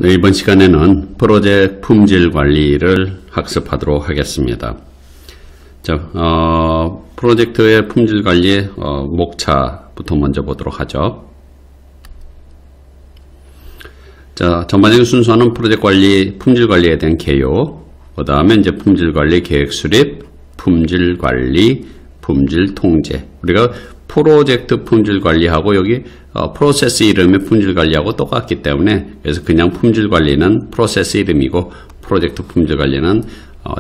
이번 시간에는 프로젝트 품질 관리를 학습하도록 하겠습니다. 프로젝트의 품질 관리의 목차부터 먼저 보도록 하죠. 전반적인 순서는 프로젝트 관리, 품질 관리에 대한 개요, 그 다음에 이제 품질 관리 계획 수립, 품질 관리, 품질 통제. 우리가 프로젝트 품질 관리하고 여기 프로세스 이름의 품질 관리하고 똑같기 때문에, 그래서 그냥 품질 관리는 프로세스 이름이고 프로젝트 품질 관리는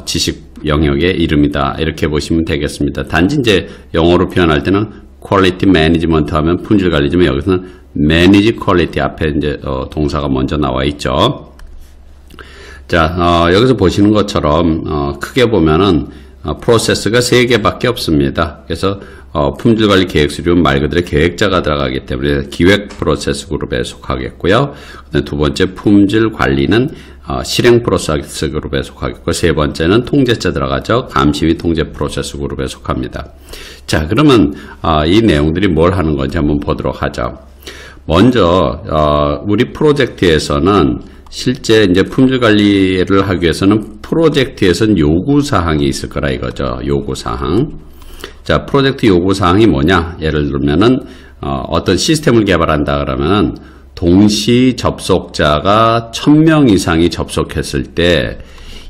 지식 영역의 이름이다, 이렇게 보시면 되겠습니다. 단지 이제 영어로 표현할 때는 퀄리티 매니지먼트 하면 품질 관리지만 여기서는 매니지 퀄리티 앞에 이제 동사가 먼저 나와 있죠. 여기서 보시는 것처럼 크게 보면은 프로세스가 3개밖에 없습니다. 그래서 품질관리 계획수립은 말 그대로 계획자가 들어가기 때문에 기획 프로세스 그룹에 속하겠고요. 두 번째 품질 관리는 실행 프로세스 그룹에 속하겠고, 세 번째는 통제자 들어가죠. 감시 및 통제 프로세스 그룹에 속합니다. 자, 그러면 이 내용들이 뭘 하는 건지 한번 보도록 하죠. 먼저 우리 프로젝트에서는 실제 이제 품질 관리를 하기 위해서는 프로젝트에서는 요구 사항이 있을 거라 이거죠. 요구 사항. 자, 프로젝트 요구 사항이 뭐냐? 예를 들면은 어떤 시스템을 개발한다 그러면은 동시 접속자가 1000명 이상이 접속했을 때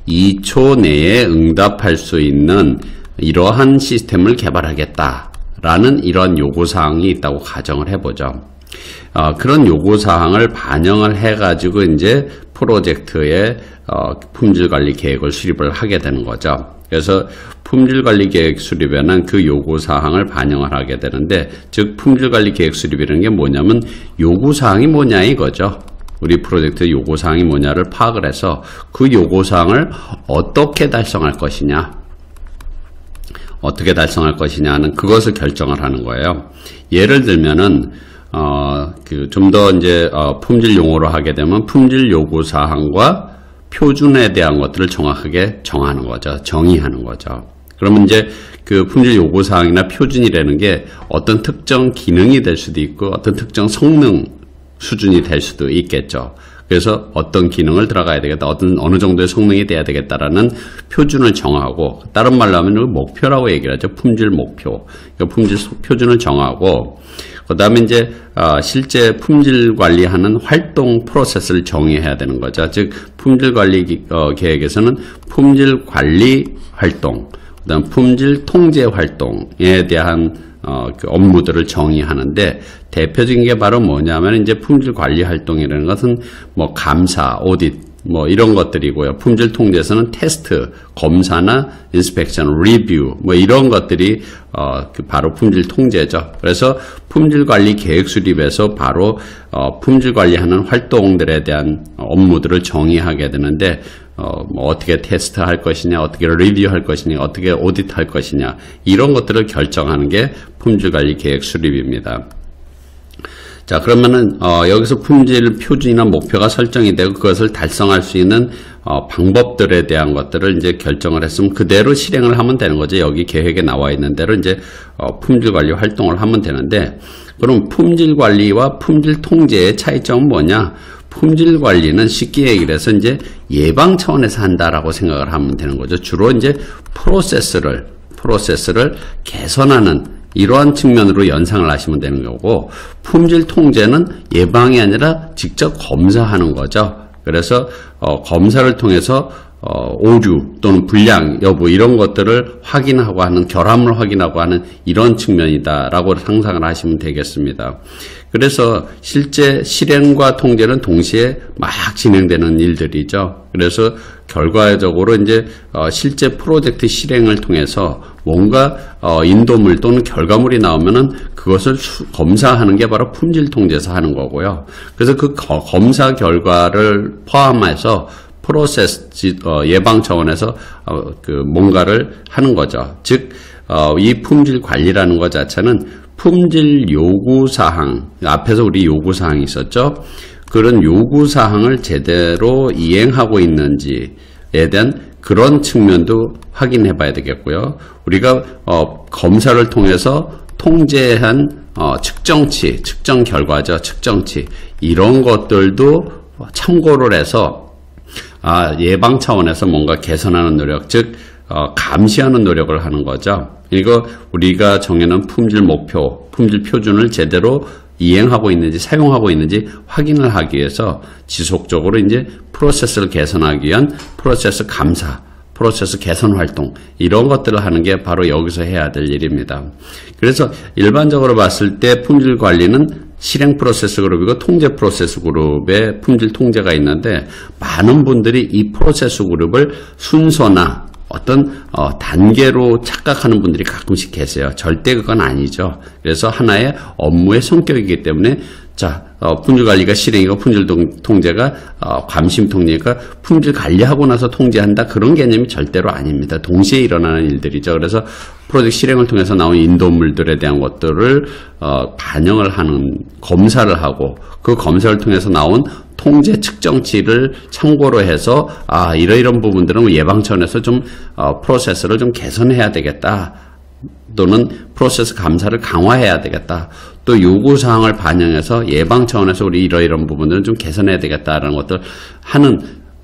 2초 내에 응답할 수 있는 이러한 시스템을 개발하겠다라는 이런 요구 사항이 있다고 가정을 해보죠. 그런 요구사항을 반영을 해가지고 이제 프로젝트의 품질관리 계획을 수립을 하게 되는 거죠. 그래서 품질관리 계획 수립에는 그 요구사항을 반영을 하게 되는데, 즉 품질관리 계획 수립이라는 게 뭐냐면 요구사항이 뭐냐 이거죠. 우리 프로젝트 요구사항이 뭐냐를 파악을 해서 그 요구사항을 어떻게 달성할 것이냐, 어떻게 달성할 것이냐는 그것을 결정을 하는 거예요. 예를 들면은 좀 더 이제 품질 용어로 하게 되면 품질 요구 사항과 표준에 대한 것들을 정확하게 정하는 거죠. 정의하는 거죠. 그러면 이제 그 품질 요구 사항이나 표준이라는 게 어떤 특정 기능이 될 수도 있고 어떤 특정 성능 수준이 될 수도 있겠죠. 그래서 어떤 기능을 들어가야 되겠다, 어느 정도의 성능이 돼야 되겠다라는 표준을 정하고, 다른 말로 하면 목표라고 얘기를 하죠. 품질 목표. 그러니까 품질 표준을 정하고, 그 다음에 이제 실제 품질 관리하는 활동 프로세스를 정의해야 되는 거죠. 즉 품질 관리 계획에서는 품질 관리 활동, 그 다음 품질 통제 활동에 대한 그 업무들을 정의하는데, 대표적인 게 바로 뭐냐면 이제 품질 관리 활동이라는 것은 뭐 감사, 오딧 뭐 이런 것들이고요. 품질 통제에서는 테스트, 검사나 인스펙션, 리뷰 뭐 이런 것들이 바로 품질 통제죠. 그래서 품질 관리 계획 수립에서 바로 품질 관리하는 활동들에 대한 업무들을 정의하게 되는데, 뭐 어떻게 테스트할 것이냐, 어떻게 리뷰할 것이냐, 어떻게 오디트할 것이냐, 이런 것들을 결정하는 게 품질 관리 계획 수립입니다. 자, 그러면은 여기서 품질 표준이나 목표가 설정이 되고 그것을 달성할 수 있는 방법들에 대한 것들을 이제 결정을 했으면 그대로 실행을 하면 되는 거죠. 여기 계획에 나와 있는 대로 이제 품질 관리 활동을 하면 되는데, 그럼 품질 관리와 품질 통제의 차이점은 뭐냐? 품질 관리는 쉽게 얘기를 해서 이제 예방 차원에서 한다라고 생각을 하면 되는 거죠. 주로 이제 프로세스를 개선하는 이러한 측면으로 연상을 하시면 되는 거고, 품질 통제는 예방이 아니라 직접 검사하는 거죠. 그래서 검사를 통해서 오류 또는 불량 여부 이런 것들을 확인하고 하는, 결함을 확인하고 하는 이런 측면이다라고 상상을 하시면 되겠습니다. 그래서 실제 실행과 통제는 동시에 막 진행되는 일들이죠. 그래서 결과적으로 이제 실제 프로젝트 실행을 통해서 뭔가 인도물 또는 결과물이 나오면은 그것을 검사하는 게 바로 품질 통제에서 하는 거고요. 그래서 그 검사 결과를 포함해서 프로세스 예방 차원에서 뭔가를 하는 거죠. 즉 이 품질 관리라는 것 자체는 품질 요구사항, 앞에서 우리 요구사항이 있었죠. 그런 요구사항을 제대로 이행하고 있는지에 대한 그런 측면도 확인해 봐야 되겠고요. 우리가 검사를 통해서 통제한 측정치, 측정 결과죠. 측정치 이런 것들도 참고를 해서 예방 차원에서 뭔가 개선하는 노력, 즉 감시하는 노력을 하는 거죠. 이거 우리가 정해놓은 품질 목표, 품질 표준을 제대로 이행하고 있는지 사용하고 있는지 확인을 하기 위해서 지속적으로 이제 프로세스를 개선하기 위한 프로세스 감사, 프로세스 개선 활동, 이런 것들을 하는 게 바로 여기서 해야 될 일입니다. 그래서 일반적으로 봤을 때 품질 관리는 실행 프로세스 그룹이고 통제 프로세스 그룹의 품질 통제가 있는데, 많은 분들이 이 프로세스 그룹을 순서나 어떤 단계로 착각하는 분들이 가끔씩 계세요. 절대 그건 아니죠. 그래서 하나의 업무의 성격이기 때문에 품질 관리가 실행이고 품질 통제가 감심 통제니까 품질 관리하고 나서 통제한다, 그런 개념이 절대로 아닙니다. 동시에 일어나는 일들이죠. 그래서 프로젝트 실행을 통해서 나온 인도물들에 대한 것들을 반영을 하는 검사를 하고, 그 검사를 통해서 나온 통제 측정치를 참고로 해서 이러이런 부분들은 예방 차원에서 좀 프로세스를 좀 개선해야 되겠다, 또는 프로세스 감사를 강화해야 되겠다, 또 요구사항을 반영해서 예방 차원에서 우리 이러이런 부분들은 좀 개선해야 되겠다라는 것들 하는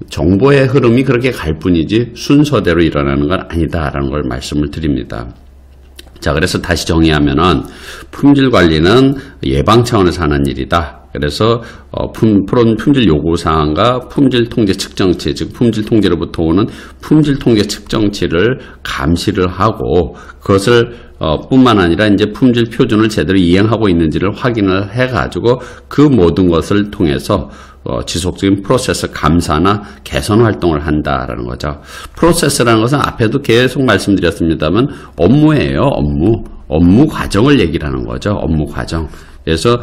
정보의 흐름이 그렇게 갈 뿐이지 순서대로 일어나는 건 아니다라는 걸 말씀을 드립니다. 자, 그래서 다시 정의하면은 품질 관리는 예방 차원에서 하는 일이다. 그래서 품질 요구사항과 품질 통제 측정치, 즉 품질 통제로부터 오는 품질 통제 측정치를 감시를 하고, 그것을 뿐만 아니라 이제 품질 표준을 제대로 이행하고 있는지를 확인을 해가지고 그 모든 것을 통해서 지속적인 프로세스 감사나 개선 활동을 한다라는 거죠. 프로세스라는 것은 앞에도 계속 말씀드렸습니다만 업무예요. 업무 과정을 얘기를 하는 거죠. 업무 과정. 그래서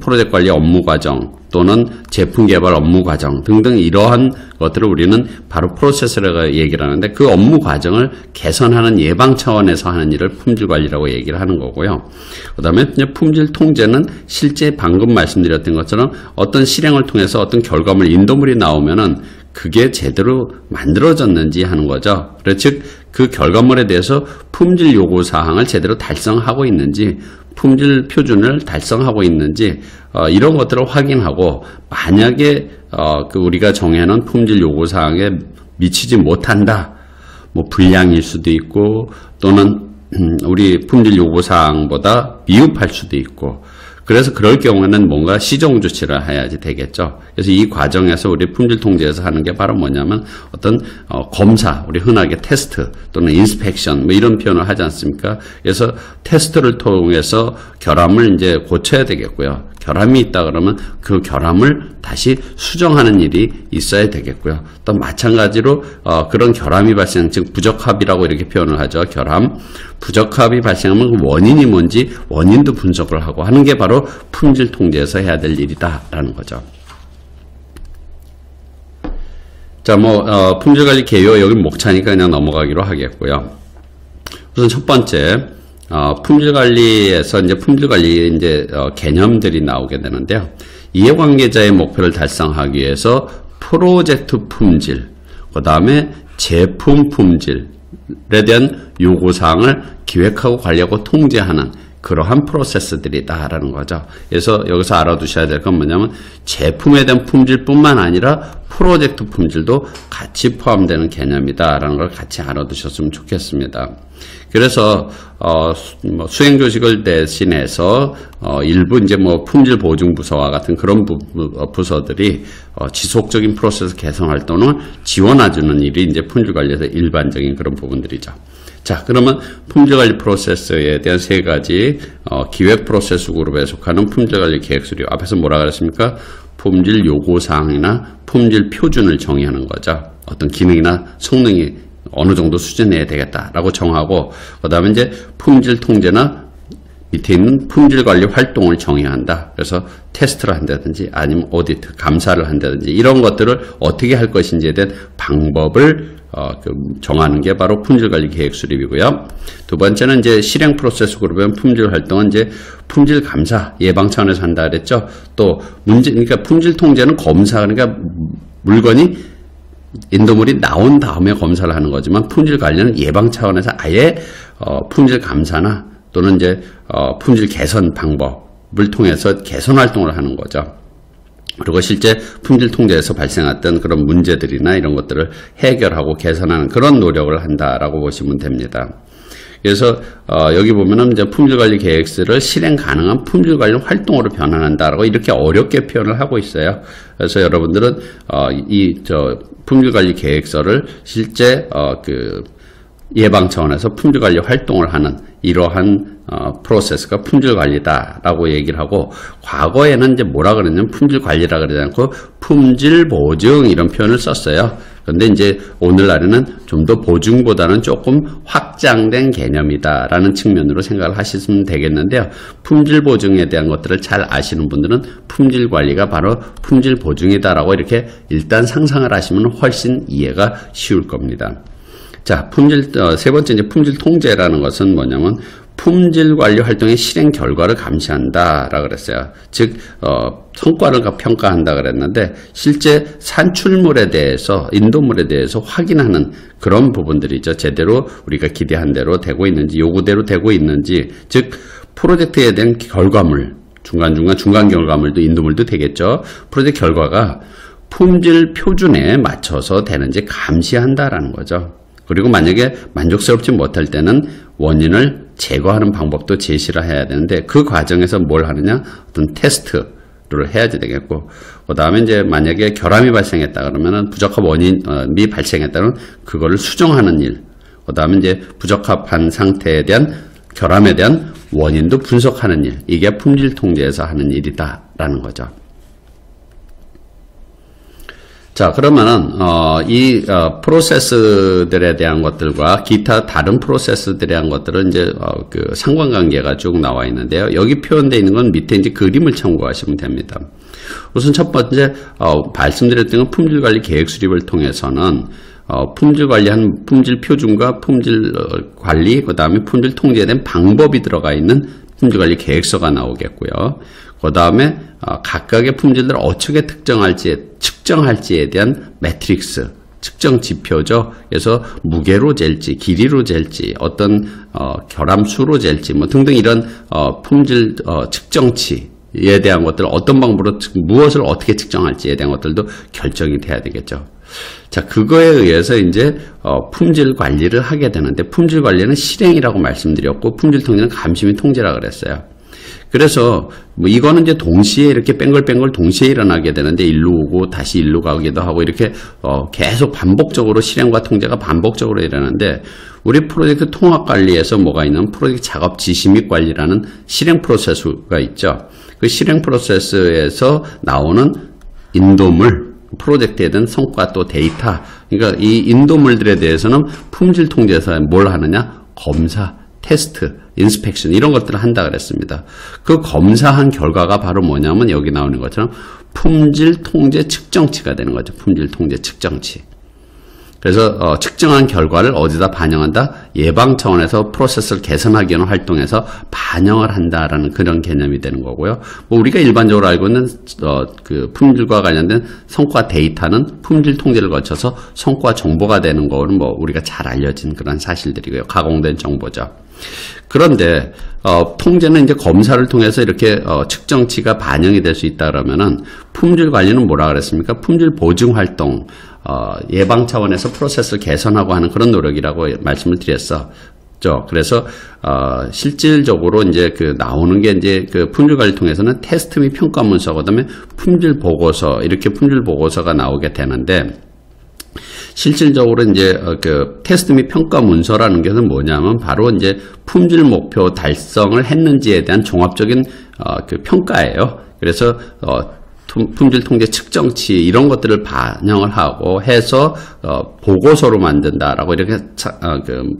프로젝트 관리 업무 과정 또는 제품 개발 업무 과정 등등 이러한 것들을 우리는 바로 프로세스라고 얘기를 하는데, 그 업무 과정을 개선하는 예방 차원에서 하는 일을 품질 관리라고 얘기를 하는 거고요. 그 다음에 품질 통제는 실제 방금 말씀드렸던 것처럼 어떤 실행을 통해서 어떤 결과물, 인도물이 나오면은 그게 제대로 만들어졌는지 하는 거죠. 즉 그 결과물에 대해서 품질 요구 사항을 제대로 달성하고 있는지, 품질 표준을 달성하고 있는지 이런 것들을 확인하고, 만약에 우리가 정해놓은 품질 요구 사항에 미치지 못한다, 뭐 불량일 수도 있고 또는 우리 품질 요구 사항보다 미흡할 수도 있고, 그래서 그럴 경우에는 뭔가 시정 조치를 해야지 되겠죠. 그래서 이 과정에서 우리 품질 통제에서 하는 게 바로 뭐냐면 어떤 검사, 우리 흔하게 테스트 또는 인스펙션 뭐 이런 표현을 하지 않습니까? 그래서 테스트를 통해서 결함을 이제 고쳐야 되겠고요. 결함이 있다 그러면 그 결함을 다시 수정하는 일이 있어야 되겠고요. 또 마찬가지로 그런 결함이 발생, 즉 부적합이라고 이렇게 표현을 하죠. 결함, 부적합이 발생하면 그 원인이 뭔지 원인도 분석을 하고 하는 게 바로 품질 통제에서 해야 될 일이다라는 거죠. 자, 품질 관리 개요, 여기 목차니까 그냥 넘어가기로 하겠고요. 우선 첫 번째, 품질 관리에서 이제 품질 관리 개념들이 나오게 되는데요. 이해관계자의 목표를 달성하기 위해서 프로젝트 품질, 그 다음에 제품 품질에 대한 요구사항을 기획하고 관리하고 통제하는 그러한 프로세스들이다라는 거죠. 그래서 여기서 알아두셔야 될 건 뭐냐면 제품에 대한 품질뿐만 아니라 프로젝트 품질도 같이 포함되는 개념이다라는 걸 같이 알아두셨으면 좋겠습니다. 그래서 수행조직을 대신해서 일부 이제 품질 보증 부서와 같은 그런 부서들이 지속적인 프로세스 개선 활동을 지원해주는 일이 이제 품질 관리에서 일반적인 그런 부분들이죠. 자, 그러면 품질관리 프로세스에 대한 세 가지 기획 프로세스 그룹에 속하는 품질관리 계획수료, 앞에서 뭐라 그랬습니까? 품질 요구사항이나 품질 표준을 정의하는 거죠. 어떤 기능이나 성능이 어느 정도 수준해야 되겠다라고 정하고, 그 다음에 이제 품질 통제나 밑에 있는 품질 관리 활동을 정의한다. 그래서 테스트를 한다든지 아니면 오디트, 감사를 한다든지 이런 것들을 어떻게 할 것인지에 대한 방법을 정하는 게 바로 품질 관리 계획 수립이고요. 두 번째는 이제 실행 프로세스 그룹의 품질 활동은 이제 품질 감사, 예방 차원에서 한다 그랬죠. 또 그러니까 품질 통제는 검사, 그러니까 물건이 인도물이 나온 다음에 검사를 하는 거지만 품질 관리는 예방 차원에서 아예 품질 감사나 또는 이제 품질 개선 방법을 통해서 개선 활동을 하는 거죠. 그리고 실제 품질 통제에서 발생했던 그런 문제들이나 이런 것들을 해결하고 개선하는 그런 노력을 한다라고 보시면 됩니다. 그래서 여기 보면은 이제 품질관리 계획서를 실행 가능한 품질관리 활동으로 변환한다라고 이렇게 어렵게 표현을 하고 있어요. 그래서 여러분들은 품질관리 계획서를 실제 예방 차원에서 품질관리 활동을 하는 이러한 프로세스가 품질관리다라고 얘기를 하고, 과거에는 이제 뭐라 그랬냐면 품질관리라 그러지 않고 품질보증 이런 표현을 썼어요. 그런데 이제 오늘날에는 좀 더 보증보다는 조금 확장된 개념이다라는 측면으로 생각을 하시면 되겠는데요. 품질보증에 대한 것들을 잘 아시는 분들은 품질관리가 바로 품질보증이다라고 이렇게 일단 상상을 하시면 훨씬 이해가 쉬울 겁니다. 자, 세 번째 이제 품질 통제라는 것은 뭐냐면 품질 관리 활동의 실행 결과를 감시한다라고 그랬어요. 즉, 성과를 평가한다 그랬는데, 실제 산출물에 대해서, 인도물에 대해서 확인하는 그런 부분들이죠. 제대로 우리가 기대한 대로 되고 있는지, 요구대로 되고 있는지, 즉, 프로젝트에 대한 결과물, 중간 결과물도 인도물도 되겠죠. 프로젝트 결과가 품질 표준에 맞춰서 되는지 감시한다라는 거죠. 그리고 만약에 만족스럽지 못할 때는 원인을 제거하는 방법도 제시를 해야 되는데, 그 과정에서 뭘 하느냐? 어떤 테스트를 해야지 되겠고, 그 다음에 이제 만약에 결함이 발생했다 그러면은 부적합 원인이 발생했다면 그거를 수정하는 일, 그 다음에 이제 부적합한 상태에 대한 결함에 대한 원인도 분석하는 일, 이게 품질 통제에서 하는 일이다라는 거죠. 자, 그러면은 프로세스들에 대한 것들과 기타 다른 프로세스들에 대한 것들은 이제 상관관계가 쭉 나와 있는데요. 여기 표현되어 있는 건 밑에 이제 그림을 참고하시면 됩니다. 우선 첫 번째 말씀드렸던 건 품질관리 계획 수립을 통해서는 품질 관리한 품질 표준과 품질 관리, 그 다음에 품질 통제에 대한 방법이 들어가 있는 품질 관리 계획서가 나오겠고요. 그 다음에 각각의 품질들을 어떻게 측정할지에 대한 매트릭스, 측정 지표죠. 그래서 무게로 잴지, 길이로 잴지, 어떤 결함수로 잴지, 뭐 등등 이런 품질 측정치에 대한 것들, 어떤 방법으로 무엇을 어떻게 측정할지에 대한 것들도 결정이 돼야 되겠죠. 자, 그거에 의해서 이제 품질 관리를 하게 되는데, 품질 관리는 실행이라고 말씀드렸고, 품질 통제는 감시 및 통제라 그랬어요. 그래서 뭐 이거는 이제 동시에 이렇게 뺑글뺑글 동시에 일어나게 되는데, 일로 오고 다시 일로 가기도 하고 이렇게 계속 반복적으로 실행과 통제가 반복적으로 일어나는데, 우리 프로젝트 통합 관리에서 뭐가 있냐면 프로젝트 작업 지시 및 관리라는 실행 프로세스가 있죠. 그 실행 프로세스에서 나오는 인도물, 프로젝트에 대한 성과 또 데이터, 그러니까 이 인도물들에 대해서는 품질 통제에서 뭘 하느냐? 검사, 테스트, 인스펙션 이런 것들을 한다 그랬습니다. 그 검사한 결과가 바로 뭐냐면 여기 나오는 것처럼 품질 통제 측정치가 되는 거죠. 품질 통제 측정치. 그래서 측정한 결과를 어디다 반영한다? 예방 차원에서 프로세스를 개선하기 위한 활동에서 반영을 한다라는 그런 개념이 되는 거고요. 뭐 우리가 일반적으로 알고 있는 그 품질과 관련된 성과 데이터는 품질 통제를 거쳐서 성과 정보가 되는 거는 뭐 우리가 잘 알려진 그런 사실들이고요. 가공된 정보죠. 그런데 통제는 이제 검사를 통해서 이렇게 측정치가 반영이 될 수 있다 그러면은 품질 관리는 뭐라 그랬습니까? 품질 보증 활동, 예방 차원에서 프로세스를 개선하고 하는 그런 노력이라고 말씀을 드렸어. 그래서 실질적으로 이제 나오는 게 이제 품질 관리 통해서는 테스트 및 평가 문서, 그다음에 품질 보고서, 이렇게 품질 보고서가 나오게 되는데, 실질적으로 이제 테스트 및 평가 문서라는 것은 뭐냐면 바로 이제 품질 목표 달성을 했는지에 대한 종합적인 평가예요. 그래서 품질 통제 측정치 이런 것들을 반영을 하고 해서 보고서로 만든다라고 이렇게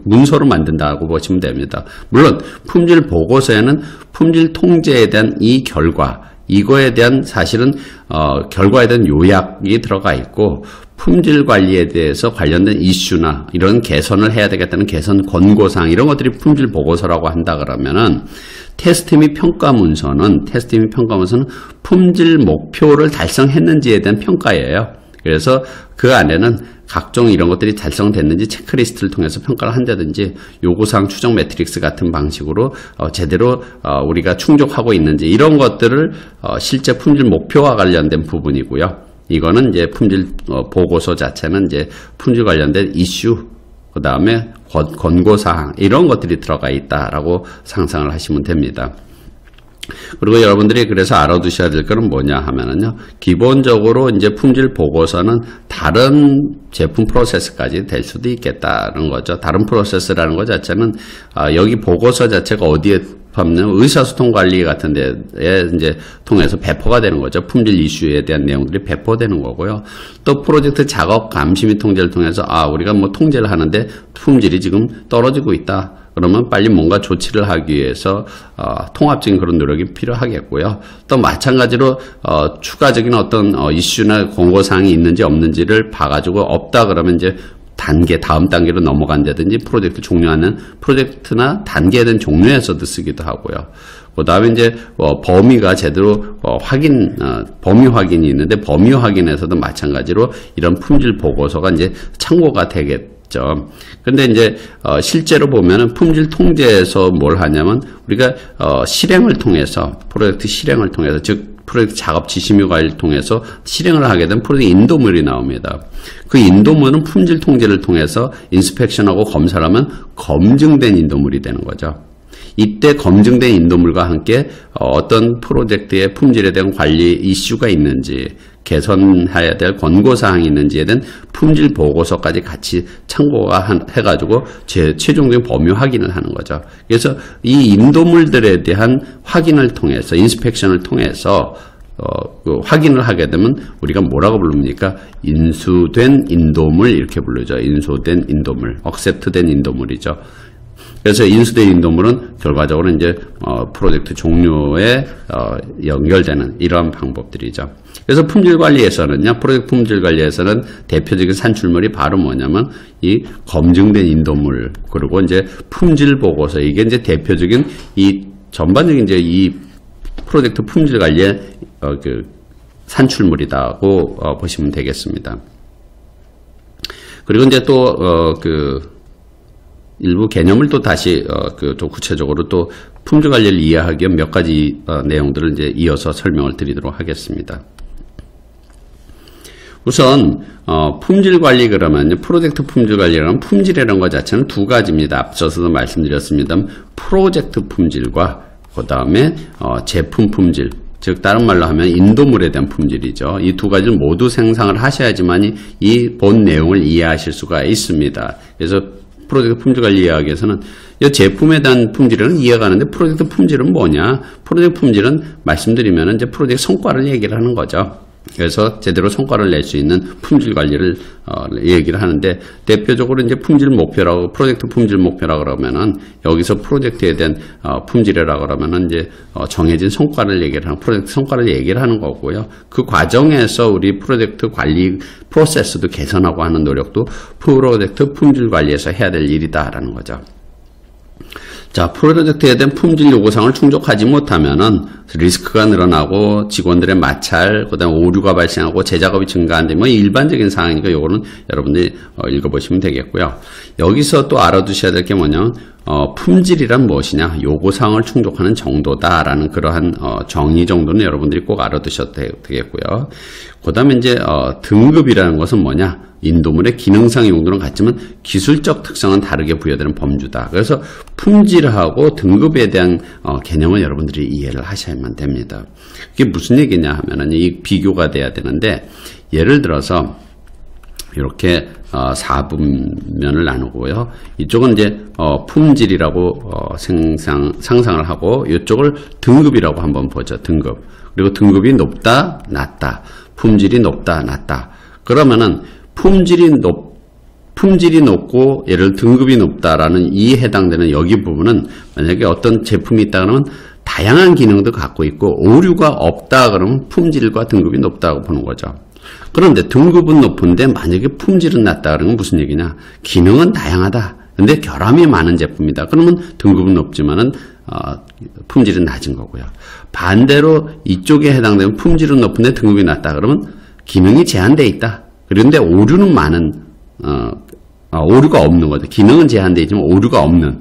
문서로 만든다고 보시면 됩니다. 물론 품질 보고서에는 품질 통제에 대한 이 결과, 이거에 대한 사실은 결과에 대한 요약이 들어가 있고, 품질 관리에 대해서 관련된 이슈나 이런 개선을 해야 되겠다는 개선 권고사항 이런 것들이 품질 보고서라고 한다 그러면은, 테스트 및 평가 문서는 품질 목표를 달성했는지에 대한 평가예요. 그래서 그 안에는 각종 이런 것들이 달성됐는지 체크리스트를 통해서 평가를 한다든지 요구사항 추정 매트릭스 같은 방식으로 제대로 우리가 충족하고 있는지 이런 것들을 실제 품질 목표와 관련된 부분이고요. 이거는 이제 품질 보고서 자체는 이제 품질 관련된 이슈, 그 다음에 권고사항 이런 것들이 들어가 있다라고 상상을 하시면 됩니다. 그리고 여러분들이 그래서 알아두셔야 될 거는 뭐냐 하면은요, 기본적으로 이제 품질 보고서는 다른 제품 프로세스까지 될 수도 있겠다는 거죠. 다른 프로세스라는 것 자체는 여기 보고서 자체가 어디에 하면 의사소통 관리 같은 데에 이제 통해서 배포가 되는 거죠. 품질 이슈에 대한 내용들이 배포되는 거고요. 또 프로젝트 작업 감시 및 통제를 통해서 우리가 뭐 통제를 하는데 품질이 지금 떨어지고 있다. 그러면 빨리 뭔가 조치를 하기 위해서 통합적인 그런 노력이 필요하겠고요. 또 마찬가지로 추가적인 어떤 이슈나 권고사항이 있는지 없는지를 봐가지고 없다 그러면 이제 다음 단계로 넘어간다든지 프로젝트 종료하는 프로젝트나 단계된 종료에서도 쓰기도 하고요. 그 다음에 이제 범위가 제대로 범위 확인이 있는데 범위 확인에서도 마찬가지로 이런 품질 보고서가 이제 참고가 되겠죠. 근데 이제 실제로 보면은 품질 통제에서 뭘 하냐면 우리가 실행을 통해서 프로젝트 실행을 통해서 즉 프로젝트 작업 지시묘 관리를 통해서 실행을 하게 된 프로젝트 인도물이 나옵니다. 그 인도물은 품질 통제를 통해서 인스펙션하고 검사를 하면 검증된 인도물이 되는 거죠. 이때 검증된 인도물과 함께 어떤 프로젝트의 품질에 대한 관리 이슈가 있는지 개선해야 될 권고사항이 있는지에 대한 품질 보고서까지 같이 참고가 해가지고 최종적인 범위 확인을 하는 거죠. 그래서 이 인도물들에 대한 확인을 통해서 인스펙션을 통해서 그 확인을 하게 되면 우리가 뭐라고 부릅니까? 인수된 인도물 이렇게 부르죠. 인수된 인도물, 억셉트된 인도물이죠. 그래서 인수된 인도물은 결과적으로 이제 프로젝트 종료에 연결되는 이러한 방법들이죠. 그래서 품질 관리에서는요, 프로젝트 품질 관리에서는 대표적인 산출물이 바로 뭐냐면 이 검증된 인도물 그리고 이제 품질 보고서 이게 이제 대표적인 이 전반적인 이제 이 프로젝트 품질 관리의 그 산출물이라고 보시면 되겠습니다. 그리고 이제 또 일부 개념을 또 다시 또 구체적으로 또 품질 관리를 이해하기 위한 몇 가지 내용들을 이제 이어서 설명을 드리도록 하겠습니다. 우선 품질 관리 그러면 프로젝트 품질 관리라는 품질이라는 것 자체는 두 가지입니다. 앞서서도 말씀드렸습니다만 프로젝트 품질과 그 다음에 제품 품질, 즉 다른 말로 하면 인도물에 대한 품질이죠. 이 두 가지를 모두 생산을 하셔야지만 이 본 내용을 이해하실 수가 있습니다. 그래서 프로젝트 품질 관리 이야기에서는 이 제품에 대한 품질은 이해가는데 프로젝트 품질은 뭐냐? 프로젝트 품질은 말씀드리면 이제 프로젝트 성과를 얘기를 하는 거죠. 그래서 제대로 성과를 낼 수 있는 품질 관리를 얘기를 하는데 대표적으로 이제 품질 목표라고 프로젝트 품질 목표라고 그러면은 여기서 프로젝트에 대한 품질이라고 그러면은 이제 정해진 성과를 얘기를 하는 프로젝트 성과를 얘기를 하는 거고요. 그 과정에서 우리 프로젝트 관리 프로세스도 개선하고 하는 노력도 프로젝트 품질 관리에서 해야 될 일이다라는 거죠. 자, 프로젝트에 대한 품질 요구사항을 충족하지 못하면은 리스크가 늘어나고 직원들의 마찰, 그 다음에 오류가 발생하고 재작업이 증가한다. 뭐 일반적인 상황이니까 요거는 여러분들이 읽어보시면 되겠고요. 여기서 또 알아두셔야 될 게 뭐냐면 품질이란 무엇이냐? 요구사항을 충족하는 정도다라는 그러한 정의 정도는 여러분들이 꼭 알아두셔도 되겠고요. 그 다음에 이제 등급이라는 것은 뭐냐? 인도물의 기능상 용도는 같지만 기술적 특성은 다르게 부여되는 범주다. 그래서 품질하고 등급에 대한 개념을 여러분들이 이해를 하셔야만 됩니다. 이게 무슨 얘기냐 하면은 이 비교가 돼야 되는데 예를 들어서 이렇게 4분면을 나누고요. 이쪽은 이제 품질이라고 상상을 하고 이쪽을 등급이라고 한번 보죠. 등급. 그리고 등급이 높다, 낮다. 품질이 높다, 낮다. 그러면은 품질이 높고 예를 등급이 높다라는 이 해당되는 여기 부분은 만약에 어떤 제품이 있다 그러면 다양한 기능도 갖고 있고 오류가 없다 그러면 품질과 등급이 높다고 보는 거죠. 그런데 등급은 높은데 만약에 품질은 낮다 그러면 무슨 얘기냐? 기능은 다양하다. 근데 결함이 많은 제품이다. 그러면 등급은 높지만은 품질은 낮은 거고요. 반대로 이쪽에 해당되는 품질은 높은데 등급이 낮다 그러면 기능이 제한되어 있다. 그런데 오류는 많은 오류가 없는 거죠. 기능은 제한되어 있지만 오류가 없는,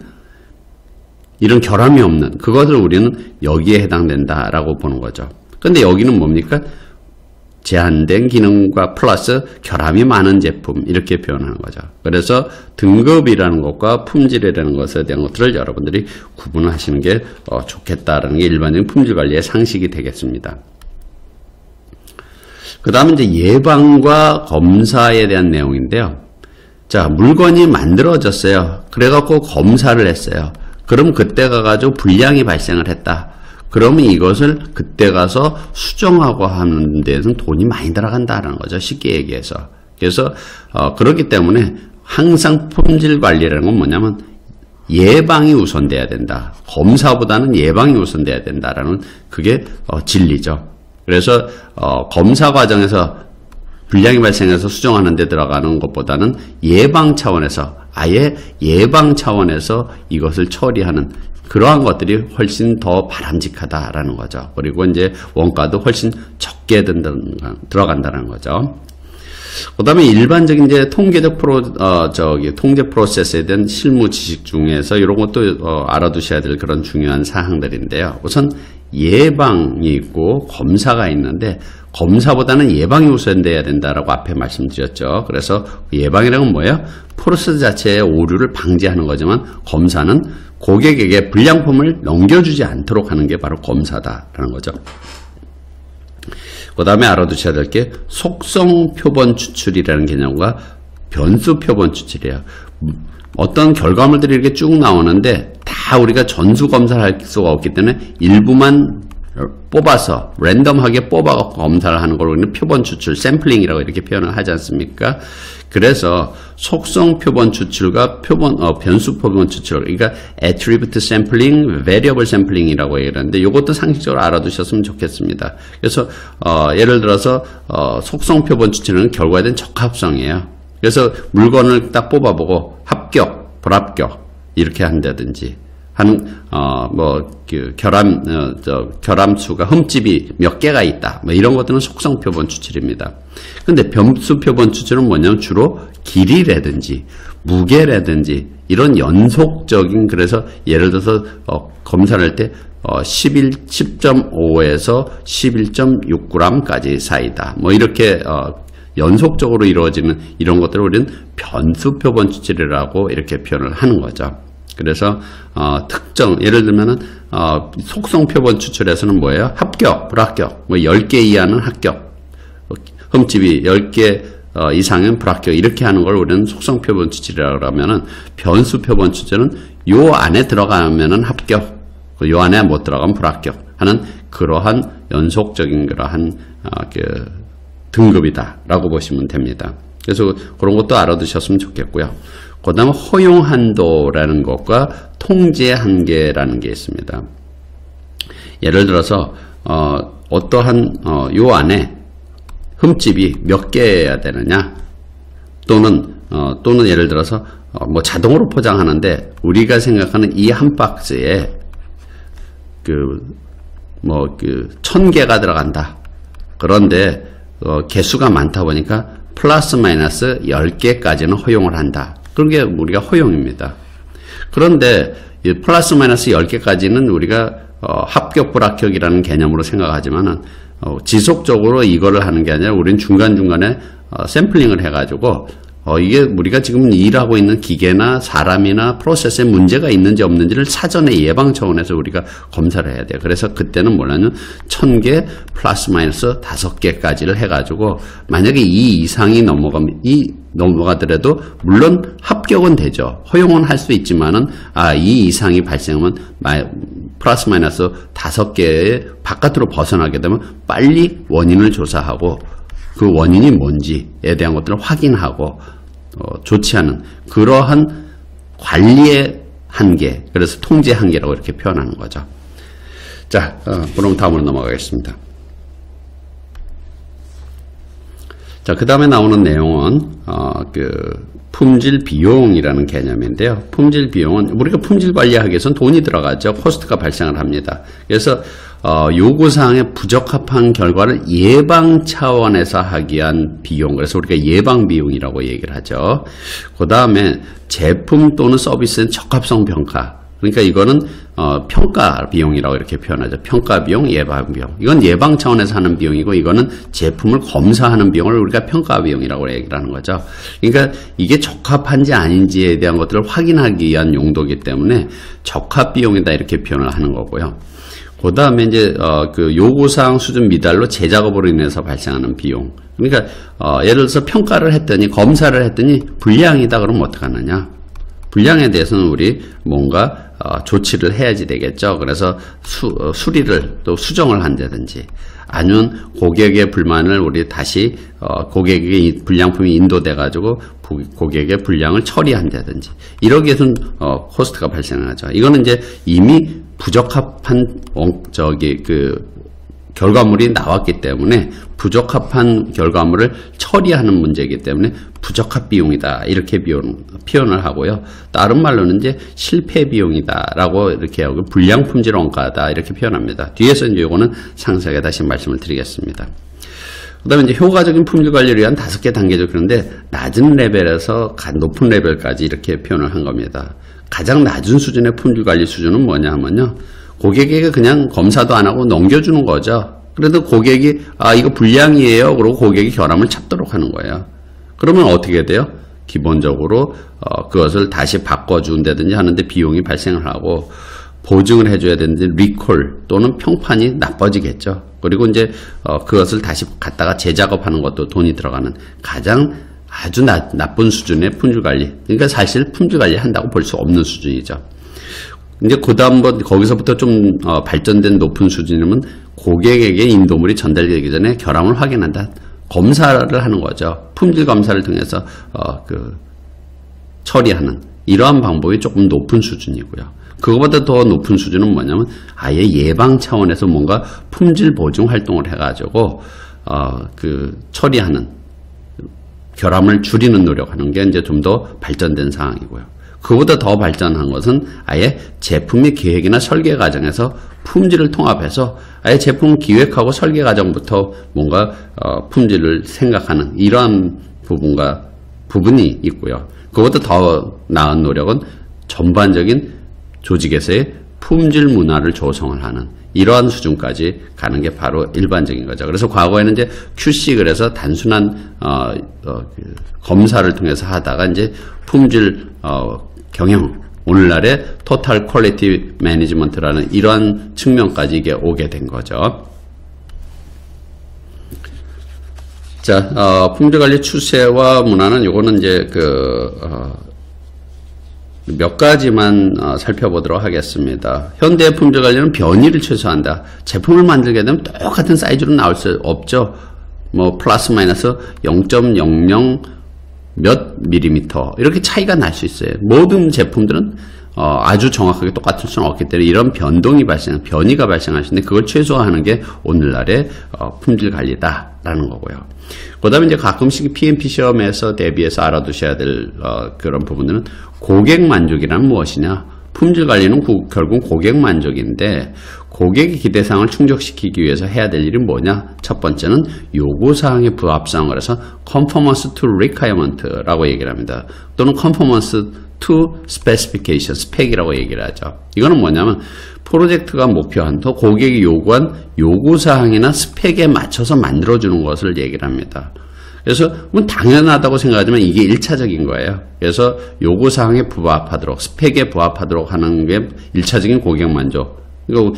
이런 결함이 없는 그것을 우리는 여기에 해당된다라고 보는 거죠. 근데 여기는 뭡니까? 제한된 기능과 플러스 결함이 많은 제품, 이렇게 표현하는 거죠. 그래서 등급이라는 것과 품질이라는 것에 대한 것들을 여러분들이 구분하시는 게 좋겠다라는 게 일반적인 품질 관리의 상식이 되겠습니다. 그 다음에 이제 예방과 검사에 대한 내용인데요. 자, 물건이 만들어졌어요. 그래갖고 검사를 했어요. 그럼 그때 가가지고 불량이 발생을 했다. 그러면 이것을 그때 가서 수정하고 하는 데에는 돈이 많이 들어간다는 거죠. 쉽게 얘기해서. 그래서 그렇기 때문에 항상 품질 관리라는 건 뭐냐면 예방이 우선돼야 된다. 검사보다는 예방이 우선돼야 된다라는 그게 진리죠. 그래서 검사 과정에서 불량이 발생해서 수정하는 데 들어가는 것보다는 예방 차원에서, 아예 예방 차원에서 이것을 처리하는 그러한 것들이 훨씬 더 바람직하다라는 거죠. 그리고 이제 원가도 훨씬 적게 들어간다는 거죠. 그 다음에 일반적인 이제 통계적 통제 프로세스에 대한 실무 지식 중에서 이런 것도 알아두셔야 될 그런 중요한 사항들인데요. 우선 예방이 있고 검사가 있는데, 검사보다는 예방이 우선돼야 된다라고 앞에 말씀드렸죠. 그래서 예방이라는 건 뭐예요? 프로세스 자체의 오류를 방지하는 거지만, 검사는 고객에게 불량품을 넘겨주지 않도록 하는 게 바로 검사다라는 거죠. 그 다음에 알아두셔야 될 게 속성 표본 추출이라는 개념과 변수 표본 추출이에요. 어떤 결과물들이 이렇게 쭉 나오는데 다 우리가 전수 검사를 할 수가 없기 때문에 일부만 뽑아서 랜덤하게 뽑아 검사를 하는 걸 우리는 표본 추출, 샘플링이라고 이렇게 표현을 하지 않습니까? 그래서 속성 표본 추출과 변수 표본 추출, 그러니까 attribute sampling, variable sampling이라고 얘기하는데 이것도 상식적으로 알아두셨으면 좋겠습니다. 그래서 예를 들어서 속성 표본 추출은 결과에 대한 적합성이에요. 그래서 물건을 딱 뽑아보고 합격, 불합격 이렇게 한다든지 하는 결함수가 흠집이 몇 개가 있다. 뭐 이런 것들은 속성 표본 추출입니다. 근데 변수 표본 추출은 뭐냐면 주로 길이라든지 무게라든지 이런 연속적인, 그래서 예를 들어서 검사를 할 때 10.5에서 11.6g까지 사이다. 뭐 이렇게 연속적으로 이루어지는 이런 것들을 우리는 변수 표본 추출이라고 이렇게 표현을 하는 거죠. 그래서 특정, 예를 들면은 속성 표본 추출에서는 뭐예요? 합격, 불합격, 뭐 10개 이하는 합격, 흠집이 10개 이상은 불합격, 이렇게 하는 걸 우리는 속성 표본 추출이라고 하면은, 변수 표본 추출은 요 안에 들어가면은 합격, 요 안에 못 들어가면 불합격 하는 그러한 연속적인 그러한 등급이다라고 보시면 됩니다. 그래서 그런 것도 알아두셨으면 좋겠고요. 그 다음에 허용 한도라는 것과 통제 한계라는 게 있습니다. 예를 들어서 어떠한 요 안에 흠집이 몇 개여야 되느냐, 또는 예를 들어서 뭐 자동으로 포장하는데 우리가 생각하는 이 한 박스에 1000개가 들어간다. 그런데 개수가 많다 보니까 플러스 마이너스 10개까지는 허용을 한다. 그런 게 우리가 허용입니다. 그런데 이 플러스 마이너스 10개까지는 우리가 합격 불합격이라는 개념으로 생각하지만은 지속적으로 이거를 하는 게 아니라 우리는 중간중간에 샘플링을 해가지고 이게 우리가 지금 일하고 있는 기계나 사람이나 프로세스에 문제가 있는지 없는지를 사전에 예방 차원에서 우리가 검사를 해야 돼요. 그래서 그때는 뭐냐면 1000개 플러스 마이너스 5개까지를 해가지고 만약에 이 이상이 넘어가더라도 물론 합격은 되죠. 허용은 할 수 있지만은 이 이상이 발생하면 플러스 마이너스 5개의 바깥으로 벗어나게 되면 빨리 원인을 조사하고 그 원인이 뭔지에 대한 것들을 확인하고 좋지 않은 그러한 관리의 한계, 그래서 통제 한계라고 이렇게 표현하는 거죠. 자, 그럼 다음으로 넘어가겠습니다. 자, 그 다음에 나오는 내용은 품질 비용이라는 개념인데요. 품질 비용은 우리가 품질 관리하기 위해서는 돈이 들어가죠. 코스트가 발생을 합니다. 그래서 요구사항에 부적합한 결과를 예방 차원에서 하기 위한 비용, 그래서 우리가 예방 비용이라고 얘기를 하죠. 그 다음에 제품 또는 서비스의 적합성 평가, 그러니까 이거는 평가 비용이라고 이렇게 표현하죠. 평가 비용, 예방 비용. 이건 예방 차원에서 하는 비용이고, 이거는 제품을 검사하는 비용을 우리가 평가 비용이라고 얘기를 하는 거죠. 그러니까 이게 적합한지 아닌지에 대한 것들을 확인하기 위한 용도이기 때문에 적합 비용이다 이렇게 표현을 하는 거고요. 그 다음에 이제 그 요구사항 수준 미달로 재작업으로 인해서 발생하는 비용. 그러니까 예를 들어서 평가를 했더니, 검사를 했더니 불량이다 그러면 어떡하느냐. 불량에 대해서는 우리 뭔가 조치를 해야지 되겠죠. 그래서 수리를 또 수정을 한다든지, 아니면 고객의 불만을 우리 다시 고객에게 불량품이 인도돼 가지고 고객의 불량을 처리한다든지, 이러기 위해서는 코스트가 발생하죠. 이거는 이제 이미 부적합한 결과물이 나왔기 때문에, 부적합한 결과물을 처리하는 문제이기 때문에 부적합 비용이다 이렇게 표현을 하고요. 다른 말로는 이제 실패 비용이다라고 이렇게 하고, 불량 품질 원가다 이렇게 표현합니다. 뒤에서 이제 이거는 상세하게 다시 말씀을 드리겠습니다. 그 다음에 이제 효과적인 품질 관리를 위한 5개 단계죠. 그런데 낮은 레벨에서 높은 레벨까지 이렇게 표현을 한 겁니다. 가장 낮은 수준의 품질 관리 수준은 뭐냐 하면요, 고객에게 그냥 검사도 안 하고 넘겨주는 거죠. 그래도 고객이 이거 불량이에요 그러고 고객이 결함을 찾도록 하는 거예요. 그러면 어떻게 돼요? 기본적으로 그것을 다시 바꿔준다든지 하는데 비용이 발생을 하고, 보증을 해줘야 되는데 리콜 또는 평판이 나빠지겠죠. 그리고 이제 그것을 다시 갖다가 재작업하는 것도 돈이 들어가는 가장 아주 나쁜 수준의 품질관리, 그러니까 사실 품질관리 한다고 볼 수 없는 수준이죠. 이제 그 다음 거기서부터 좀 발전된 높은 수준이면 고객에게 인도물이 전달되기 전에 결함을 확인한다, 검사를 하는 거죠. 품질 검사를 통해서 처리하는 이러한 방법이 조금 높은 수준이고요. 그거보다 더 높은 수준은 뭐냐면 아예 예방 차원에서 뭔가 품질 보증 활동을 해가지고 처리하는, 결함을 줄이는 노력하는 게 이제 좀 더 발전된 상황이고요. 그보다 더 발전한 것은 아예 제품의 기획이나 설계 과정에서 품질을 통합해서 아예 제품 기획하고 설계 과정부터 뭔가 품질을 생각하는 이러한 부분이 있고요. 그보다 더 나은 노력은 전반적인 조직에서의 품질 문화를 조성을 하는 이러한 수준까지 가는 게 바로 일반적인 거죠. 그래서 과거에는 이제 QC, 그래서 단순한 검사를 통해서 하다가 이제 품질 경영, 오늘날의 토탈 퀄리티 매니지먼트라는 이러한 측면까지 이게 오게 된 거죠. 자, 품질관리 추세와 문화는 요거는 이제 몇 가지만 살펴보도록 하겠습니다. 현대의 품질관리는 변이를 최소화한다. 제품을 만들게 되면 똑같은 사이즈로 나올 수 없죠. 뭐 플러스 마이너스 0.00 몇 밀리미터 이렇게 차이가 날 수 있어요. 모든 제품들은 아주 정확하게 똑같을 수는 없기 때문에 이런 변이가 발생할 수 있는데, 그걸 최소화하는 게 오늘날의 품질 관리다라는 거고요. 그 다음에 이제 가끔씩 PMP 시험에서 대비해서 알아두셔야 될 그런 부분들은 고객 만족이란 무엇이냐. 품질 관리는 결국 고객 만족인데, 고객의 기대사항을 충족시키기 위해서 해야 될 일이 뭐냐? 첫 번째는 요구사항의 부합성을 해서 conformance to requirement라고 얘기를 합니다. 또는 conformance to specification, 스펙이라고 얘기를 하죠. 이거는 뭐냐면 프로젝트가 목표한 또 고객이 요구한 요구사항이나 스펙에 맞춰서 만들어주는 것을 얘기를 합니다. 그래서 당연하다고 생각하지만 이게 1차적인 거예요. 그래서 요구사항에 부합하도록, 스펙에 부합하도록 하는 게 1차적인 고객 만족. 이거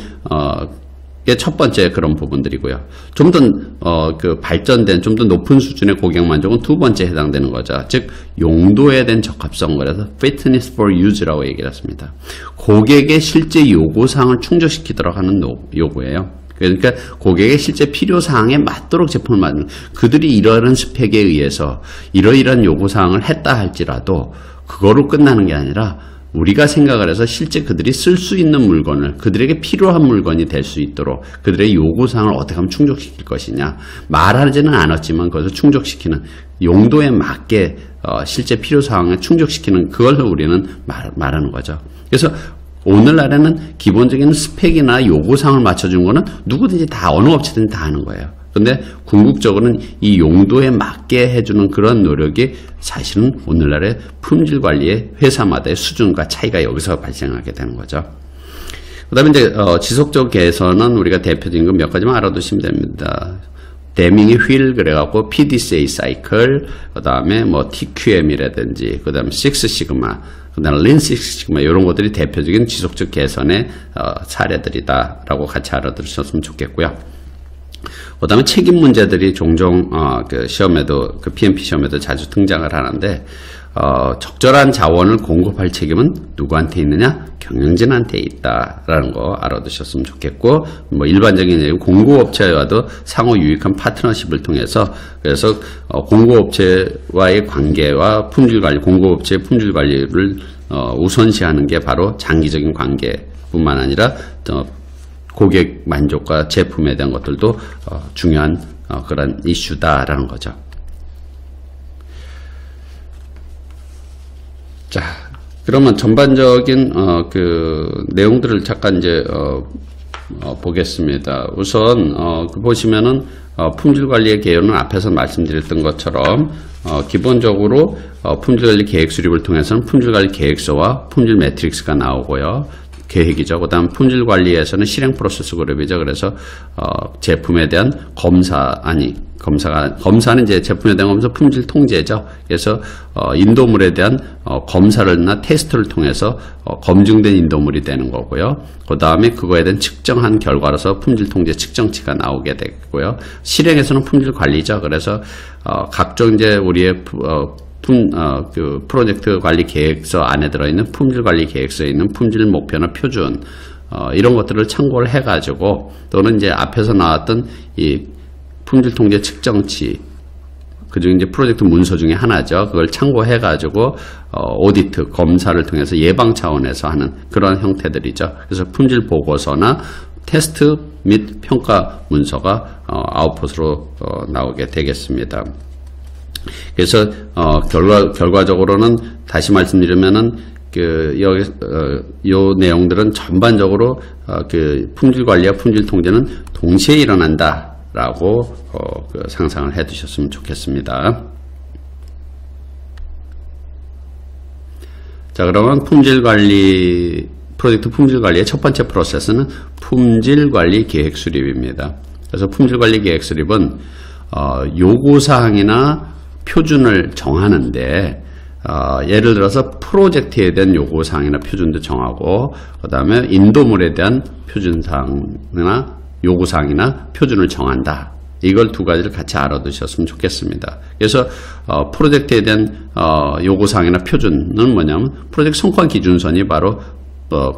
첫 번째 그런 부분들이고요. 좀 더 발전된, 좀 더 높은 수준의 고객 만족은 두 번째 해당되는 거죠. 즉 용도에 대한 적합성, 그래서 fitness for use라고 얘기를 했습니다. 고객의 실제 요구사항을 충족시키도록 하는 요구예요. 그러니까 고객의 실제 필요사항에 맞도록 제품을 만드는, 그들이 이러한 스펙에 의해서 이러이러한 요구사항을 했다 할지라도 그거로 끝나는 게 아니라 우리가 생각을 해서 실제 그들이 쓸 수 있는 물건을, 그들에게 필요한 물건이 될 수 있도록 그들의 요구사항을 어떻게 하면 충족시킬 것이냐. 말하지는 않았지만 그것을 충족시키는, 용도에 맞게 실제 필요사항을 충족시키는, 그걸 우리는 말하는 거죠. 그래서 오늘날에는 기본적인 스펙이나 요구사항을 맞춰준 거는 누구든지 다 어느 업체든지 다 하는 거예요. 근데 궁극적으로는 이 용도에 맞게 해주는 그런 노력이 사실은 오늘날의 품질 관리의 회사마다의 수준과 차이가 여기서 발생하게 되는 거죠. 그 다음에 이제 지속적 개선은 우리가 대표적인 거 몇 가지만 알아두시면 됩니다. 데밍의 휠 그래갖고 PDCA 사이클, 그 다음에 뭐 TQM이라든지, 그 다음에 식스 시그마, 그 다음에 린 식스 시그마 이런 것들이 대표적인 지속적 개선의 사례들이다라고 같이 알아두셨으면 좋겠고요. 그 다음에 책임 문제들이 종종 그 시험에도 그 PMP 시험에도 자주 등장을 하는데 적절한 자원을 공급할 책임은 누구한테 있느냐? 경영진한테 있다라는 거 알아두셨으면 좋겠고, 뭐 일반적인 공급업체와도 상호 유익한 파트너십을 통해서 그래서 공급업체와의 관계와 품질 관리, 공급업체의 품질 관리를 우선시하는 게 바로 장기적인 관계뿐만 아니라 고객 만족과 제품에 대한 것들도 중요한 그런 이슈다라는 거죠. 자, 그러면 전반적인 그 내용들을 잠깐 이제 보겠습니다. 우선 보시면은 품질 관리의 개요는 앞에서 말씀드렸던 것처럼 기본적으로 품질 관리 계획 수립을 통해서는 품질 관리 계획서와 품질 매트릭스가 나오고요. 계획이죠. 그 다음 품질 관리에서는 실행 프로세스 그룹이죠. 그래서 제품에 대한 검사는 이제 제품에 대한 검사 품질 통제죠. 그래서 인도물에 대한 검사를나 테스트를 통해서 검증된 인도물이 되는 거고요. 그 다음에 그거에 대한 측정한 결과로서 품질 통제 측정치가 나오게 되고요. 실행에서는 품질 관리죠. 그래서 각종 이제 우리의 그 프로젝트 관리 계획서 안에 들어있는 품질 관리 계획서에 있는 품질 목표나 표준 이런 것들을 참고를 해가지고, 또는 이제 앞에서 나왔던 이 품질 통제 측정치, 그중 이제 프로젝트 문서 중에 하나죠. 그걸 참고해가지고 오디트 검사를 통해서 예방 차원에서 하는 그런 형태들이죠. 그래서 품질 보고서나 테스트 및 평가 문서가 아웃풋으로 나오게 되겠습니다. 그래서 결과적으로는 다시 말씀드리면은 요 내용들은 전반적으로 그 품질 관리와 품질 통제는 동시에 일어난다라고 상상을 해두셨으면 좋겠습니다. 자, 그러면 프로젝트 품질 관리의 첫 번째 프로세스는 품질 관리 계획 수립입니다. 그래서 품질 관리 계획 수립은 요구사항이나 표준을 정하는데, 예를 들어서 프로젝트에 대한 요구사항이나 표준도 정하고, 그 다음에 인도물에 대한 표준사항이나 요구사항이나 표준을 정한다. 이걸 두 가지를 같이 알아두셨으면 좋겠습니다. 그래서 프로젝트에 대한 요구사항이나 표준은 뭐냐면 프로젝트 성과 기준선이 바로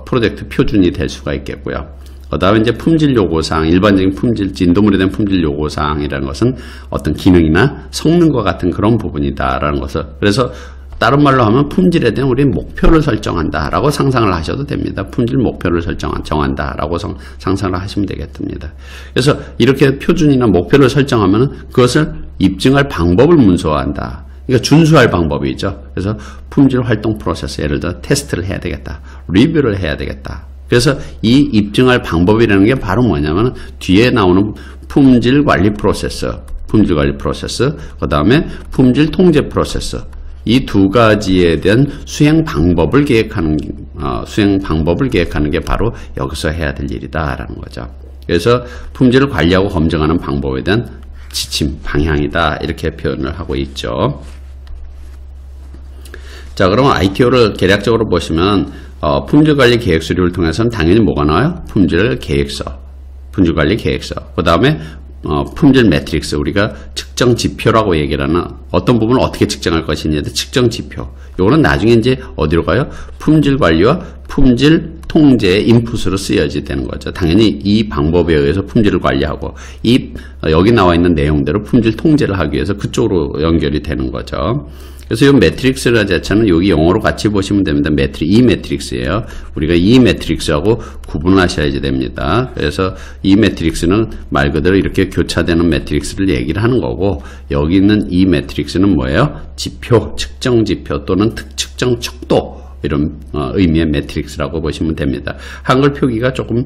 프로젝트 표준이 될 수가 있겠고요. 그 다음에 이제 품질 요구사항, 일반적인 품질, 인도물에 대한 품질 요구사항이라는 것은 어떤 기능이나 성능과 같은 그런 부분이다라는 것을, 그래서 다른 말로 하면 품질에 대한 우리 목표를 설정한다라고 상상을 하셔도 됩니다. 품질 목표를 정한다라고 상상을 하시면 되겠습니다. 그래서 이렇게 표준이나 목표를 설정하면 그것을 입증할 방법을 문서화한다. 그러니까 준수할 방법이죠. 그래서 품질 활동 프로세스, 예를 들어 테스트를 해야 되겠다, 리뷰를 해야 되겠다. 그래서 이 입증할 방법이라는 게 바로 뭐냐면 뒤에 나오는 품질 관리 프로세스, 그 다음에 품질 통제 프로세스, 이 두 가지에 대한 수행 방법을 계획하는 게 바로 여기서 해야 될 일이다라는 거죠. 그래서 품질을 관리하고 검증하는 방법에 대한 지침, 방향이다, 이렇게 표현을 하고 있죠. 자, 그러면 ITO를 개략적으로 보시면 품질관리 계획 수립을 통해서는 당연히 뭐가 나와요? 품질관리 계획서, 그 다음에 품질 매트릭스, 우리가 측정 지표라고 얘기를 하는, 어떤 부분을 어떻게 측정할 것이냐에 대한 측정 지표. 요거는 나중에 이제 어디로 가요? 품질 관리와 품질 통제의 인풋으로 쓰여지게 되는 거죠. 당연히 이 방법에 의해서 품질을 관리하고, 여기 나와 있는 내용대로 품질 통제를 하기 위해서 그쪽으로 연결이 되는 거죠. 그래서 이 매트릭스라 자체는 여기 영어로 같이 보시면 됩니다. 이 매트릭스예요. 우리가 이 매트릭스하고 구분하셔야지 됩니다. 그래서 이 매트릭스는 말 그대로 이렇게 교차되는 매트릭스를 얘기를 하는 거고, 여기 있는 이 매트릭스는 뭐예요? 지표, 측정 지표 또는 측정 척도, 이런 의미의 매트릭스라고 보시면 됩니다. 한글 표기가 조금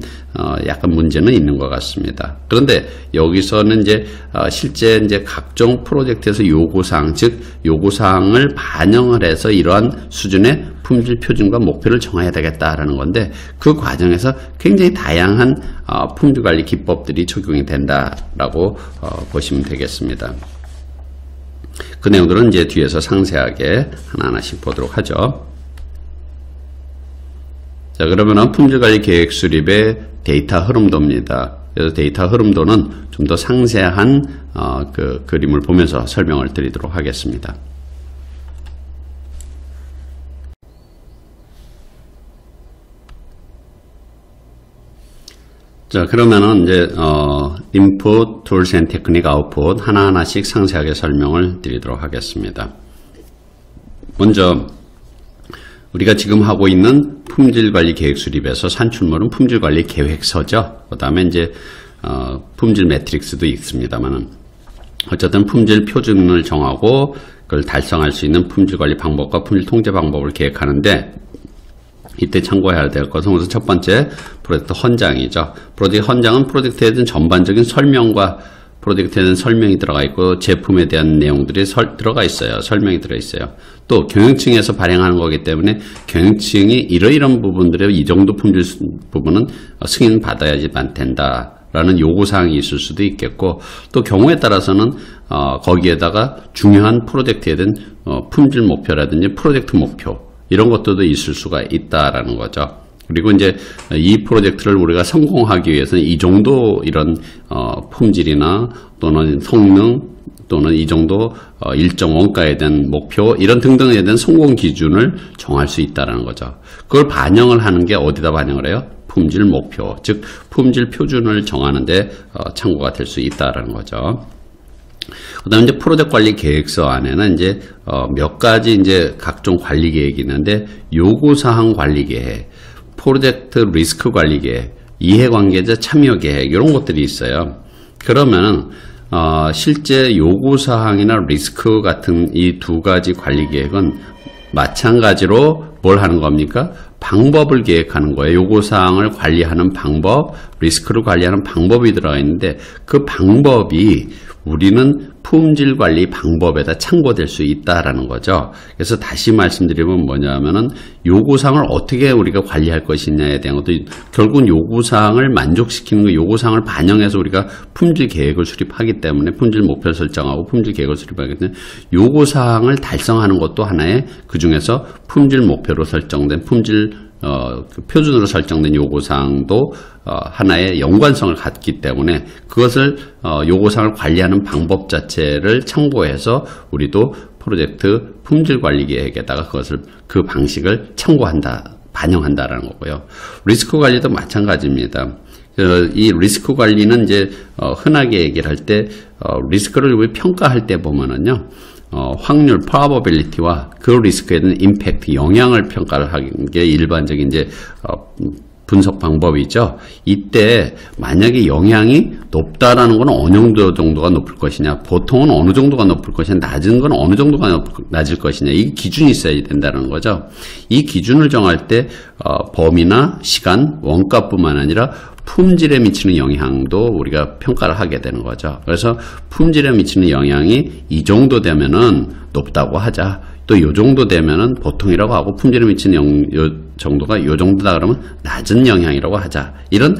약간 문제는 있는 것 같습니다. 그런데 여기서는 이제 실제 이제 각종 프로젝트에서 요구사항, 즉 요구사항을 반영을 해서 이러한 수준의 품질 표준과 목표를 정해야 되겠다라는 건데, 그 과정에서 굉장히 다양한 품질 관리 기법들이 적용이 된다라고 보시면 되겠습니다. 그 내용들은 이제 뒤에서 상세하게 하나하나씩 보도록 하죠. 자, 그러면은 품질관리 계획 수립의 데이터 흐름도입니다. 그래서 데이터 흐름도는 좀 더 상세한 그 그림을 보면서 설명을 드리도록 하겠습니다. 자, 그러면은 이제 input, tools and technique, output 하나하나씩 상세하게 설명을 드리도록 하겠습니다. 먼저 우리가 지금 하고 있는 품질관리 계획 수립에서 산출물은 품질관리 계획서죠. 그 다음에 이제 품질 매트릭스도 있습니다만은, 어쨌든 품질 표준을 정하고 그걸 달성할 수 있는 품질관리 방법과 품질 통제 방법을 계획하는데, 이때 참고해야 될 것은 우선 첫 번째 프로젝트 헌장이죠. 프로젝트 헌장은 프로젝트에 대한 전반적인 설명과 프로젝트에 대한 설명이 들어가 있고 제품에 대한 내용들이 들어가 있어요. 설명이 들어 있어요. 또 경영층에서 발행하는 거기 때문에 경영층이 이러이런 부분들에 이 정도 품질 부분은 승인 받아야지만 된다라는 요구사항이 있을 수도 있겠고, 또 경우에 따라서는 거기에다가 중요한 프로젝트에 대한 품질 목표라든지 프로젝트 목표 이런 것들도 있을 수가 있다라는 거죠. 그리고 이제 이 프로젝트를 우리가 성공하기 위해서는 이 정도 이런 품질이나 또는 성능 또는 이 정도 일정 원가에 대한 목표 이런 등등에 대한 성공 기준을 정할 수 있다라는 거죠. 그걸 반영을 하는 게 어디다 반영을 해요? 품질 목표, 즉 품질 표준을 정하는데 참고가 될 수 있다라는 거죠. 그 다음에 이제 프로젝트 관리 계획서 안에는 이제 몇 가지 이제 각종 관리 계획이 있는데, 요구사항 관리 계획, 프로젝트 리스크 관리 계획, 이해관계자 참여 계획 이런 것들이 있어요. 그러면은 실제 요구사항이나 리스크 같은 이 두 가지 관리 계획은 마찬가지로 뭘 하는 겁니까? 방법을 계획하는 거예요. 요구사항을 관리하는 방법, 리스크를 관리하는 방법이 들어가 있는데, 그 방법이 우리는 품질관리 방법에다 참고될 수 있다라는 거죠. 그래서 다시 말씀드리면 뭐냐면은 요구사항을 어떻게 우리가 관리할 것이냐에 대한 것도 결국은 요구사항을 만족시키는 거, 요구사항을 반영해서 우리가 품질 계획을 수립하기 때문에 품질 목표를 설정하고 품질 계획을 수립하기 때문에 요구사항을 달성하는 것도 하나의 그 중에서 품질 목표로 설정된 품질 그 표준으로 설정된 요구사항도 하나의 연관성을 갖기 때문에 그것을 요구사항을 관리하는 방법 자체를 참고해서 우리도 프로젝트 품질관리 계획에다가 그것을 그 방식을 참고한다, 반영한다라는 거고요. 리스크 관리도 마찬가지입니다. 이 리스크 관리는 이제 흔하게 얘기를 할 때 리스크를 우리 평가할 때 보면은요. 확률, probability와 그 리스크에 대한 임팩트, 영향을 평가를 하는 게 일반적인 이제 분석 방법이죠. 이때 만약에 영향이 높다라는 건 어느 정도가 높을 것이냐, 보통은 어느 정도가 높을 것이냐, 낮은 건 어느 정도가 낮을 것이냐, 이 기준이 있어야 된다는 거죠. 이 기준을 정할 때 범위나 시간, 원가뿐만 아니라 품질에 미치는 영향도 우리가 평가를 하게 되는 거죠. 그래서 품질에 미치는 영향이 이 정도 되면은 높다고 하자. 또 요 정도 되면은 보통이라고 하고, 품질에 미치는 정도가 요 정도다 그러면 낮은 영향이라고 하자. 이런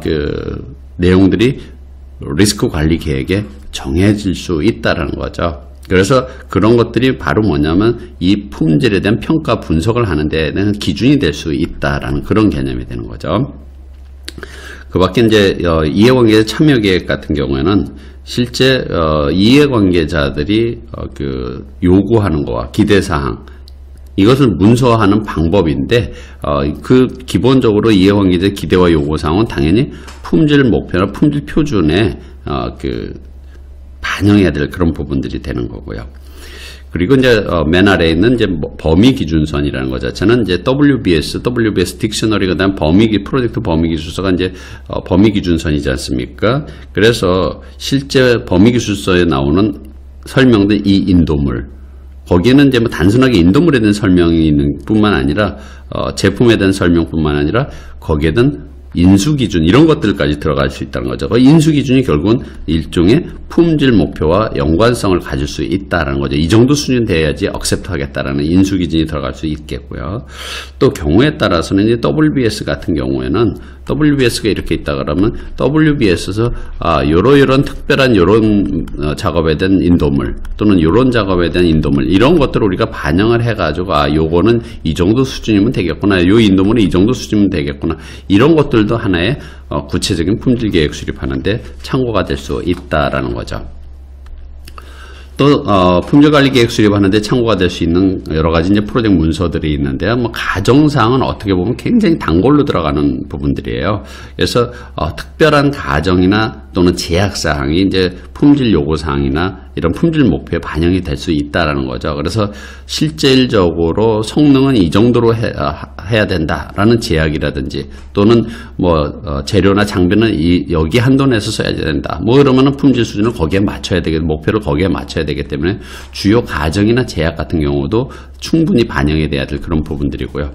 그 내용들이 리스크 관리 계획에 정해질 수 있다라는 거죠. 그래서 그런 것들이 바로 뭐냐면 이 품질에 대한 평가 분석을 하는 데 대한 기준이 될 수 있다라는 그런 개념이 되는 거죠. 그 밖에 이제 이해관계자 참여 계획 같은 경우에는 실제 이해관계자들이 그 요구하는 거와 기대사항, 이것을 문서화하는 방법인데 그 기본적으로 이해관계자 기대와 요구사항은 당연히 품질 목표나 품질 표준에 그 반영해야 될 그런 부분들이 되는 거고요. 그리고 이제 맨 아래에 있는 이제 범위 기준선이라는 것 자체는 이제 WBS 딕셔너리 그다음 프로젝트 범위 기술서가 이제 범위 기준선이지 않습니까? 그래서 실제 범위 기술서에 나오는 설명된 이 인도물, 거기에는 이제 뭐 단순하게 인도물에 대한 설명이 있는 뿐만 아니라 제품에 대한 설명뿐만 아니라 거기에는 인수기준 이런 것들까지 들어갈 수 있다는 거죠. 그 인수기준이 결국은 일종의 품질 목표와 연관성을 가질 수 있다는 거죠. 이 정도 수준 돼야지 억셉트 하겠다라는 인수기준이 들어갈 수 있겠고요. 또 경우에 따라서는 이제 WBS 같은 경우에는 WBS가 이렇게 있다 그러면 WBS에서 요런 특별한 요런 작업에 대한 인도물 또는 요런 작업에 대한 인도물 이런 것들을 우리가 반영을 해가지고 요거는 이 정도 수준이면 되겠구나, 요 인도물은 이 정도 수준이면 되겠구나, 이런 것들도 하나의 구체적인 품질 계획 수립하는데 참고가 될 수 있다라는 거죠. 또 품질관리 계획 수립하는데 참고가 될 수 있는 여러 가지 이제 프로젝트 문서들이 있는데요. 뭐 가정사항은 어떻게 보면 굉장히 단골로 들어가는 부분들이에요. 그래서 특별한 가정이나 또는 제약사항이 이제 품질 요구사항이나 이런 품질 목표에 반영이 될 수 있다라는 거죠. 그래서 실질적으로 성능은 이 정도로 해야 된다라는 제약이라든지 또는 뭐 재료나 장비는 여기 한도 내에서 써야 된다. 뭐 그러면은 품질 수준을 거기에 맞춰야 되겠고 목표를 거기에 맞춰야 되기 때문에 주요 가정이나 제약 같은 경우도 충분히 반영이 돼야 될 그런 부분들이고요.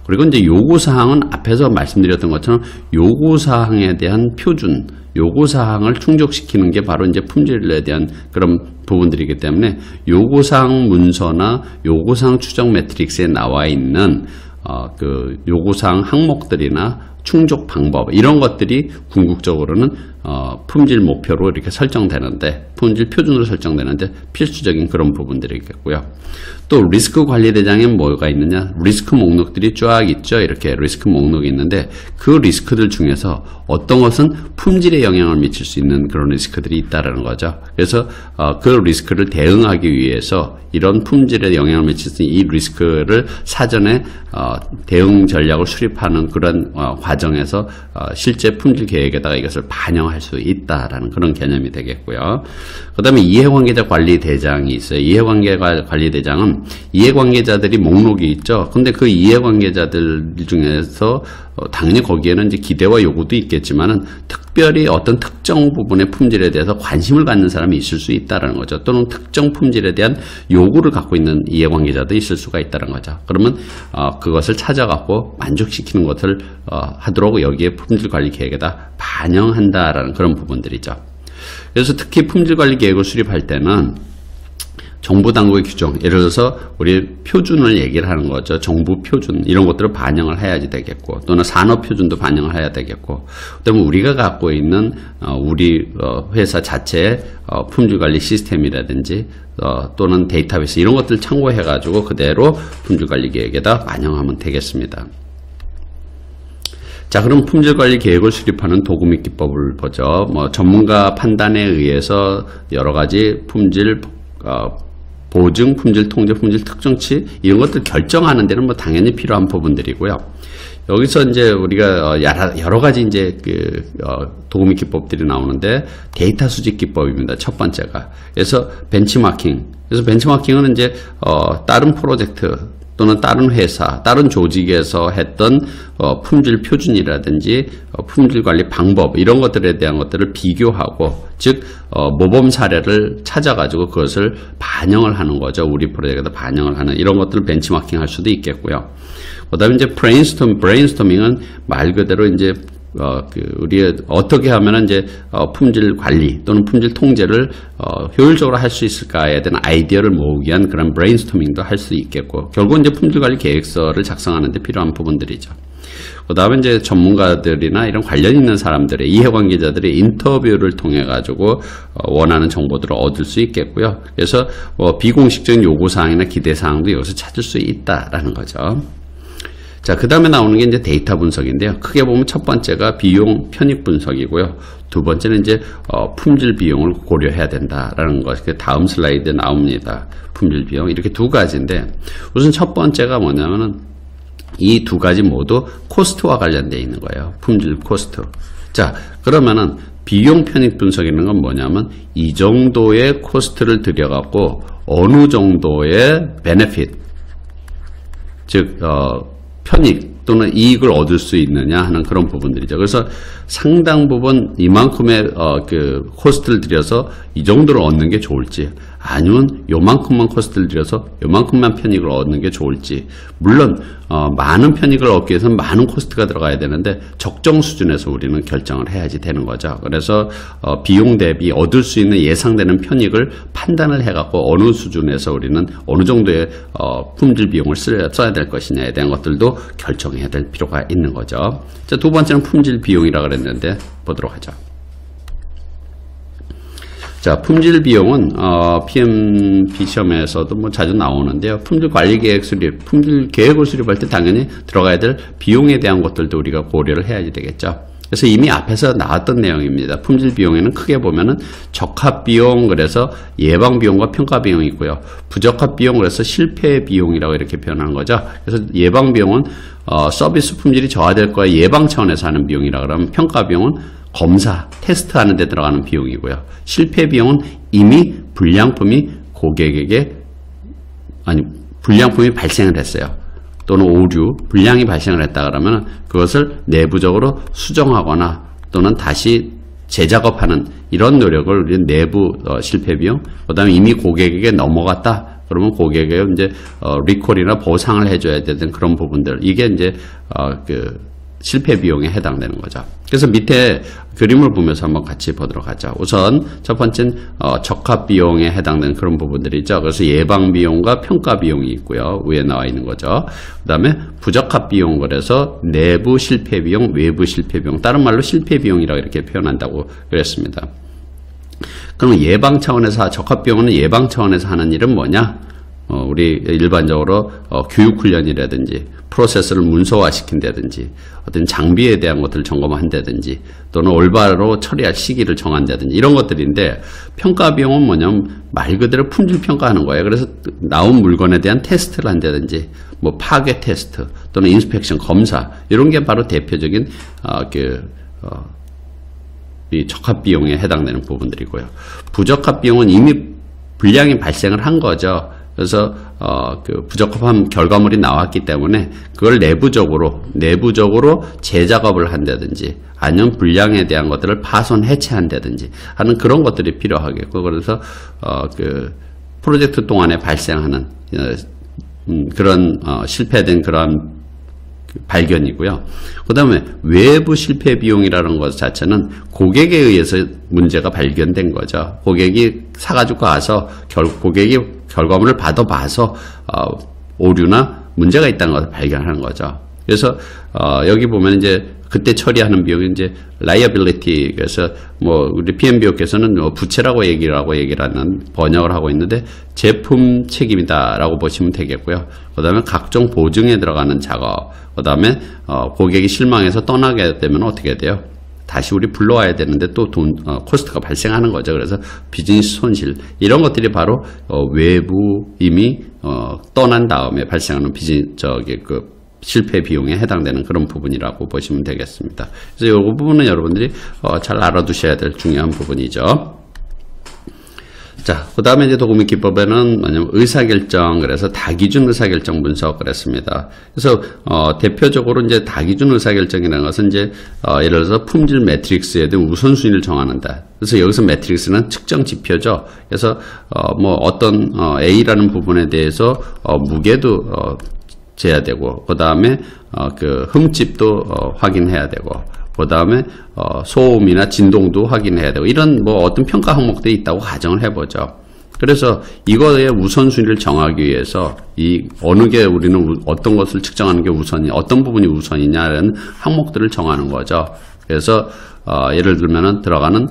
그리고 이제 요구사항은 앞에서 말씀드렸던 것처럼 요구사항에 대한 표준, 요구사항을 충족시키는 게 바로 이제 품질에 대한 그런 부분들이기 때문에 요구사항 문서나 요구사항 추적 매트릭스에 나와 있는 그 요구사항 항목들이나 충족 방법 이런 것들이 궁극적으로는 품질 목표로 이렇게 설정되는데 품질 표준으로 설정되는데 필수적인 그런 부분들이겠고요. 또 리스크 관리 대장에 뭐가 있느냐, 리스크 목록들이 쫙 있죠. 이렇게 리스크 목록이 있는데 그 리스크들 중에서 어떤 것은 품질에 영향을 미칠 수 있는 그런 리스크들이 있다라는 거죠. 그래서 그 리스크를 대응하기 위해서 이런 품질에 영향을 미칠 수 있는 이 리스크를 사전에 대응 전략을 수립하는 그런 과정에서 실제 품질 계획에다가 이것을 반영할 수 있다라는 그런 개념이 되겠고요. 그 다음에 이해관계자 관리 대장이 있어요. 이해관계자 관리 대장은 이해관계자들이 목록이 있죠. 근데 그 이해관계자들 중에서 당연히 거기에는 이제 기대와 요구도 있겠지만은 특별히 어떤 특정 부분의 품질에 대해서 관심을 갖는 사람이 있을 수 있다는 거죠. 또는 특정 품질에 대한 요구를 갖고 있는 이해관계자도 있을 수가 있다는 거죠. 그러면 그것을 찾아갖고 만족시키는 것을 하도록 여기에 품질관리 계획에다 반영한다라는 그런 부분들이죠. 그래서 특히 품질관리 계획을 수립할 때는 정부 당국의 규정, 예를 들어서 우리 표준을 얘기를 하는 거죠. 정부 표준 이런 것들을 반영을 해야지 되겠고 또는 산업 표준도 반영을 해야 되겠고 그다음에 우리가 갖고 있는 우리 회사 자체의 품질관리 시스템이라든지 또는 데이터베이스 이런 것들을 참고해 가지고 그대로 품질관리 계획에다 반영하면 되겠습니다. 자, 그럼 품질관리 계획을 수립하는 도구 및 기법을 보죠. 뭐 전문가 판단에 의해서 여러 가지 품질 보증, 품질 통제, 품질 특정치 이런 것들 결정하는 데는 뭐 당연히 필요한 부분들이고요. 여기서 이제 우리가 여러 가지 이제 도구 및 기법들이 나오는데 데이터 수집 기법입니다. 첫 번째가. 그래서 벤치마킹. 그래서 벤치마킹은 이제 다른 프로젝트 또는 다른 회사, 다른 조직에서 했던 품질 표준이라든지 품질 관리 방법 이런 것들에 대한 것들을 비교하고 즉 모범 사례를 찾아가지고 그것을 반영을 하는 거죠. 우리 프로젝트에다 반영을 하는 이런 것들을 벤치마킹 할 수도 있겠고요. 그 다음에 이제 브레인스토밍은 말 그대로 이제 우리 어떻게 하면 이제 품질 관리 또는 품질 통제를 효율적으로 할 수 있을까에 대한 아이디어를 모으기 위한 그런 브레인스토밍도 할 수 있겠고 결국은 이제 품질 관리 계획서를 작성하는 데 필요한 부분들이죠. 그 다음에 이제 전문가들이나 이런 관련 있는 사람들의 이해관계자들의 인터뷰를 통해 가지고 원하는 정보들을 얻을 수 있겠고요. 그래서 비공식적인 요구사항이나 기대사항도 여기서 찾을 수 있다라는 거죠. 자, 그 다음에 나오는 게 이제 데이터 분석인데요. 크게 보면 첫 번째가 비용 편익 분석이고요. 두 번째는 이제 품질 비용을 고려해야 된다라는 것. 다음 슬라이드에 나옵니다. 품질 비용 이렇게 두 가지인데 우선 첫 번째가 뭐냐면은 이 두 가지 모두 코스트와 관련되어 있는 거예요. 품질 코스트. 자, 그러면은 비용 편익 분석이라는 건 뭐냐면 이 정도의 코스트를 들여갖고 어느 정도의 베네핏 즉 편익 또는 이익을 얻을 수 있느냐 하는 그런 부분들이죠. 그래서 상당 부분 이만큼의 그 코스트를 들여서 이 정도를 얻는 게 좋을지 아니면 요만큼만 코스트를 들여서 요만큼만 편익을 얻는 게 좋을지. 물론 많은 편익을 얻기 위해서는 많은 코스트가 들어가야 되는데 적정 수준에서 우리는 결정을 해야지 되는 거죠. 그래서 비용 대비 얻을 수 있는 예상되는 편익을 판단을 해갖고 어느 수준에서 우리는 어느 정도의 품질 비용을 써야 될 것이냐에 대한 것들도 결정해야 될 필요가 있는 거죠. 자, 두 번째는 품질 비용이라고 그랬는데 보도록 하죠. 자, 품질 비용은 PMP 시험에서도 뭐 자주 나오는데요. 품질 관리 계획 수립, 품질 계획을 수립할 때 당연히 들어가야 될 비용에 대한 것들도 우리가 고려를 해야지 되겠죠. 그래서 이미 앞에서 나왔던 내용입니다. 품질 비용에는 크게 보면은 적합 비용, 그래서 예방 비용과 평가 비용이 있고요. 부적합 비용, 그래서 실패 비용이라고 이렇게 표현하는 거죠. 그래서 예방 비용은 서비스 품질이 저하될 거에 예방 차원에서 하는 비용이라 그러면, 평가 비용은 검사, 테스트 하는 데 들어가는 비용이고요. 실패 비용은 이미 불량품이 고객에게, 불량품이 발생을 했어요. 또는 오류, 불량이 발생을 했다 그러면 그것을 내부적으로 수정하거나 또는 다시 재작업하는 이런 노력을 우리는 내부 실패 비용, 그 다음에 이미 고객에게 넘어갔다 그러면 고객에게 이제 리콜이나 보상을 해줘야 되는 그런 부분들, 이게 이제 실패 비용에 해당되는 거죠. 그래서 밑에 그림을 보면서 한번 같이 보도록 하죠. 우선 첫 번째는 적합 비용에 해당되는 그런 부분들이 있죠. 그래서 예방 비용과 평가 비용이 있고요. 위에 나와 있는 거죠. 그 다음에 부적합 비용, 그래서 내부 실패 비용, 외부 실패 비용, 다른 말로 실패 비용이라고 이렇게 표현한다고 그랬습니다. 그러면 예방 차원에서, 적합 비용은 예방 차원에서 하는 일은 뭐냐? 우리 일반적으로 교육훈련이라든지 프로세스를 문서화시킨다든지 어떤 장비에 대한 것들을 점검한다든지 또는 올바로 처리할 시기를 정한다든지 이런 것들인데, 평가 비용은 뭐냐면 말 그대로 품질 평가하는 거예요. 그래서 나온 물건에 대한 테스트를 한다든지 뭐 파괴 테스트 또는 인스펙션 검사, 이런 게 바로 대표적인 이 적합 비용에 해당되는 부분들이고요. 부적합 비용은 이미 불량이 발생을 한 거죠. 그래서 부적합한 결과물이 나왔기 때문에 그걸 내부적으로 재작업을 한다든지 아니면 불량에 대한 것들을 파손 해체한다든지 하는 그런 것들이 필요하겠고, 그래서 프로젝트 동안에 발생하는 그런 실패된 그런 발견이고요. 그 다음에 외부 실패 비용이라는 것 자체는 고객에 의해서 문제가 발견된 거죠. 고객이 사가지고 가서 고객이 결과물을 받아봐서 오류나 문제가 있다는 것을 발견하는 거죠. 그래서 여기 보면 이제 그때 처리하는 비용이 이제 liability, 그래서 뭐 우리 PMBO께서는 부채라고 얘기를 하는 번역을 하고 있는데 제품 책임이다라고 보시면 되겠고요. 그 다음에 각종 보증에 들어가는 작업, 그 다음에 고객이 실망해서 떠나게 되면 어떻게 돼요? 다시 우리 불러와야 되는데 또 코스트가 발생하는 거죠. 그래서 비즈니스 손실, 이런 것들이 바로 외부 이미 떠난 다음에 발생하는 실패 비용에 해당되는 그런 부분이라고 보시면 되겠습니다. 그래서 이 부분은 여러분들이 잘 알아두셔야 될 중요한 부분이죠. 자, 그 다음에 이제 도구미 기법에는 뭐냐면 의사결정, 그래서 다기준 의사결정 분석 그랬습니다. 그래서 대표적으로 이제 다기준 의사결정이라는 것은 이제 예를 들어서 품질 매트릭스에 대한 우선순위를 정하는다. 그래서 여기서 매트릭스는 측정 지표죠. 그래서 뭐 어떤 A라는 부분에 대해서 무게도 재야 되고, 그 다음에 흠집도 확인해야 되고, 그 다음에 소음이나 진동도 확인해야 되고, 이런 뭐 어떤 평가 항목들이 있다고 가정을 해보죠. 그래서 이거의 우선순위를 정하기 위해서 어느 게 우리는 어떤 것을 측정하는 게 어떤 부분이 우선이냐라는 항목들을 정하는 거죠. 그래서 예를 들면은 들어가는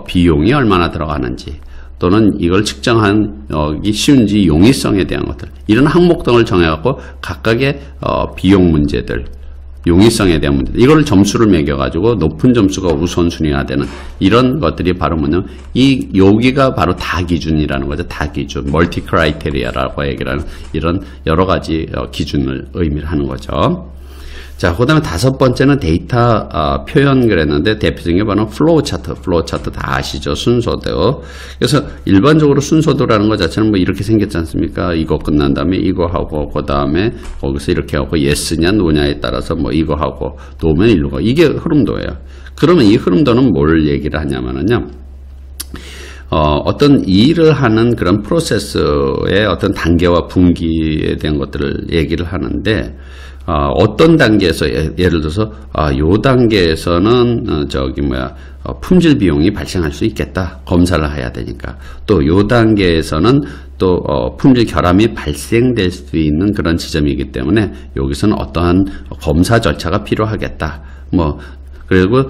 비용이 얼마나 들어가는지, 또는 이걸 측정하기 쉬운지 용이성에 대한 것들, 이런 항목 등을 정해갖고 각각의 비용 문제들, 용이성에 대한 문제, 이걸 점수를 매겨가지고 높은 점수가 우선순위가 되는 이런 것들이 바로 뭐냐면 여기가 바로 다기준이라는 거죠. 다기준, 멀티 크라이테리아라고 얘기를 하는 이런 여러 가지 기준을 의미를 하는 거죠. 자, 그 다음에 다섯 번째는 데이터 표현 그랬는데 대표적인 게 바로 플로우 차트 다 아시죠? 순서도. 그래서 일반적으로 순서도라는 것 자체는 뭐 이렇게 생겼지 않습니까? 이거 끝난 다음에 이거 하고, 그 다음에 거기서 이렇게 하고, 예스냐 노냐에 따라서 뭐 이거 하고, 노면 일로 가. 이게 흐름도예요. 그러면 이 흐름도는 뭘 얘기를 하냐면요. 어떤 일을 하는 그런 프로세스의 어떤 단계와 분기에 대한 것들을 얘기를 하는데, 어떤 단계에서 예를 들어서 요 단계에서는 품질 비용이 발생할 수 있겠다. 검사를 해야 되니까. 또 요 단계에서는 또 품질 결함이 발생될 수 있는 그런 지점이기 때문에 여기서는 어떠한 검사 절차가 필요하겠다. 그리고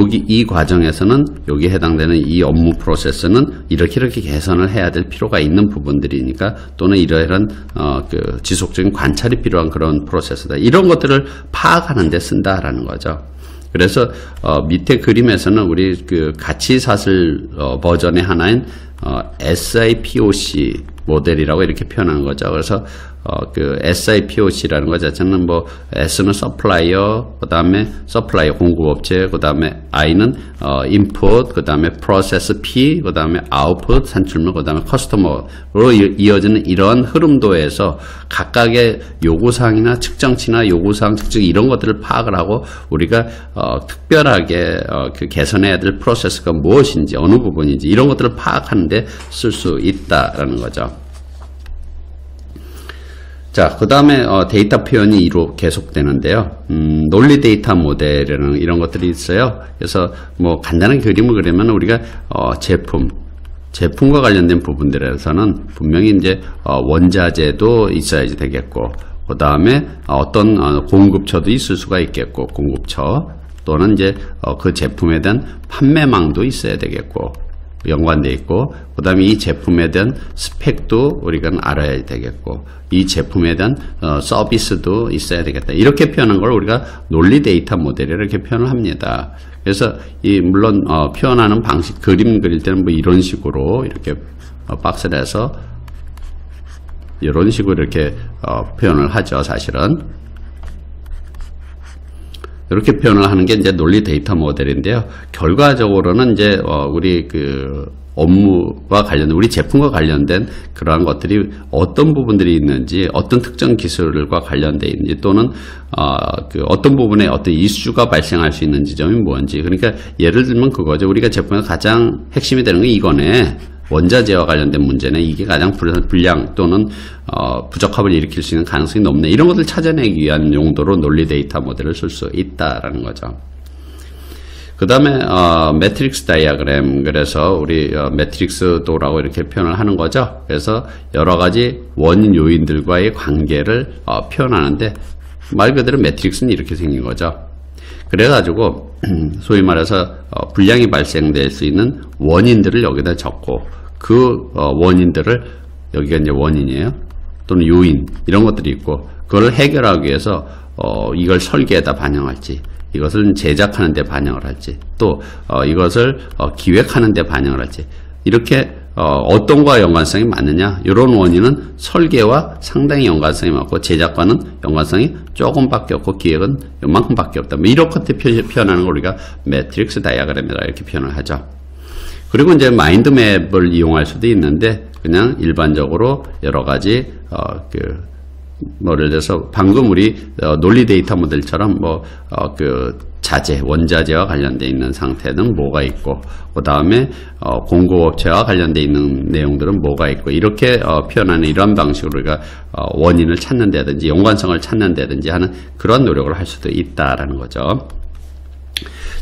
이 과정에서는 여기 해당되는 이 업무 프로세스는 이렇게 개선을 해야 될 필요가 있는 부분들이니까, 또는 이러한 그 지속적인 관찰이 필요한 그런 프로세스다. 이런 것들을 파악하는 데 쓴다라는 거죠. 그래서 밑에 그림에서는 우리 그 가치사슬 버전의 하나인 SIPOC 모델이라고 이렇게 표현한 거죠. 그래서 그 SIPOC라는 것 자체는 S는 서플라이어, 그 다음에 서플라이어 공급업체, 그 다음에 I는 인풋, 그 다음에 프로세스 P, 그 다음에 아웃풋 산출물, 그 다음에 커스터머로 이어지는 이러한 흐름도에서 각각의 요구사항이나 측정치나 요구사항 측정 이런 것들을 파악을 하고 우리가 특별하게 그 개선해야 될 프로세스가 무엇인지, 어느 부분인지 이런 것들을 파악하는 데 쓸 수 있다라는 거죠. 자, 그 다음에 데이터 표현이 이로 계속되는데요. 논리 데이터 모델이라는 이런 것들이 있어요. 그래서 간단한 그림을 그리면 우리가 제품과 관련된 부분들에서는 분명히 이제 원자재도 있어야지 되겠고, 그 다음에 어떤 공급처도 있을 수가 있겠고, 공급처 또는 이제 그 제품에 대한 판매망도 있어야 되겠고, 연관되어 있고, 그 다음에 이 제품에 대한 스펙도 우리가 알아야 되겠고, 이 제품에 대한 서비스도 있어야 되겠다. 이렇게 표현한 걸 우리가 논리 데이터 모델 이렇게 표현을 합니다. 그래서 물론 표현하는 방식, 그림 그릴 때는 이런 식으로 이렇게 박스를 해서 이런 식으로 이렇게 표현을 하죠. 사실은 이렇게 표현을 하는 게 이제 논리 데이터 모델인데요. 결과적으로는 이제 우리 그 업무와 관련된, 우리 제품과 관련된 그러한 것들이 어떤 부분들이 있는지, 어떤 특정 기술과 관련되어 있는지, 또는 어떤 부분에 어떤 이슈가 발생할 수 있는 지점이 뭔지. 그러니까 예를 들면 그거죠. 우리가 제품의 가장 핵심이 되는 게 이거네. 원자재와 관련된 문제는 이게 가장 불량 또는 부적합을 일으킬 수 있는 가능성이 높네. 이런 것을 찾아내기 위한 용도로 논리 데이터 모델을 쓸 수 있다라는 거죠. 그 다음에 매트릭스 다이어그램, 그래서 우리 매트릭스도라고 이렇게 표현을 하는 거죠. 그래서 여러 가지 원인 요인들과의 관계를 표현하는데, 말 그대로 매트릭스는 이렇게 생긴 거죠. 그래가지고 소위 말해서 불량이 발생될 수 있는 원인들을 여기다 적고, 그 원인들을, 여기가 이제 원인이에요, 또는 요인 이런 것들이 있고, 그걸 해결하기 위해서 이걸 설계에다 반영할지, 이것을 제작하는 데 반영을 할지, 또 이것을 기획하는 데 반영을 할지, 이렇게 어떤 거와 연관성이 많느냐, 이런 원인은 설계와 상당히 연관성이 많고, 제작과는 연관성이 조금밖에 없고, 기획은 요만큼밖에 없다. 이런 것들 표현하는 걸 우리가 매트릭스 다이어그램이라 이렇게 표현을 하죠. 그리고 이제 마인드맵을 이용할 수도 있는데, 그냥 일반적으로 여러 가지 예를 들어서 방금 우리 논리 데이터 모델처럼 자재, 원자재와 관련되어 있는 상태는 뭐가 있고, 그 다음에 공급업체와 관련되어 있는 내용들은 뭐가 있고, 이렇게 표현하는 이러한 방식으로 우리가 원인을 찾는다든지 연관성을 찾는다든지 하는 그런 노력을 할 수도 있다라는 거죠.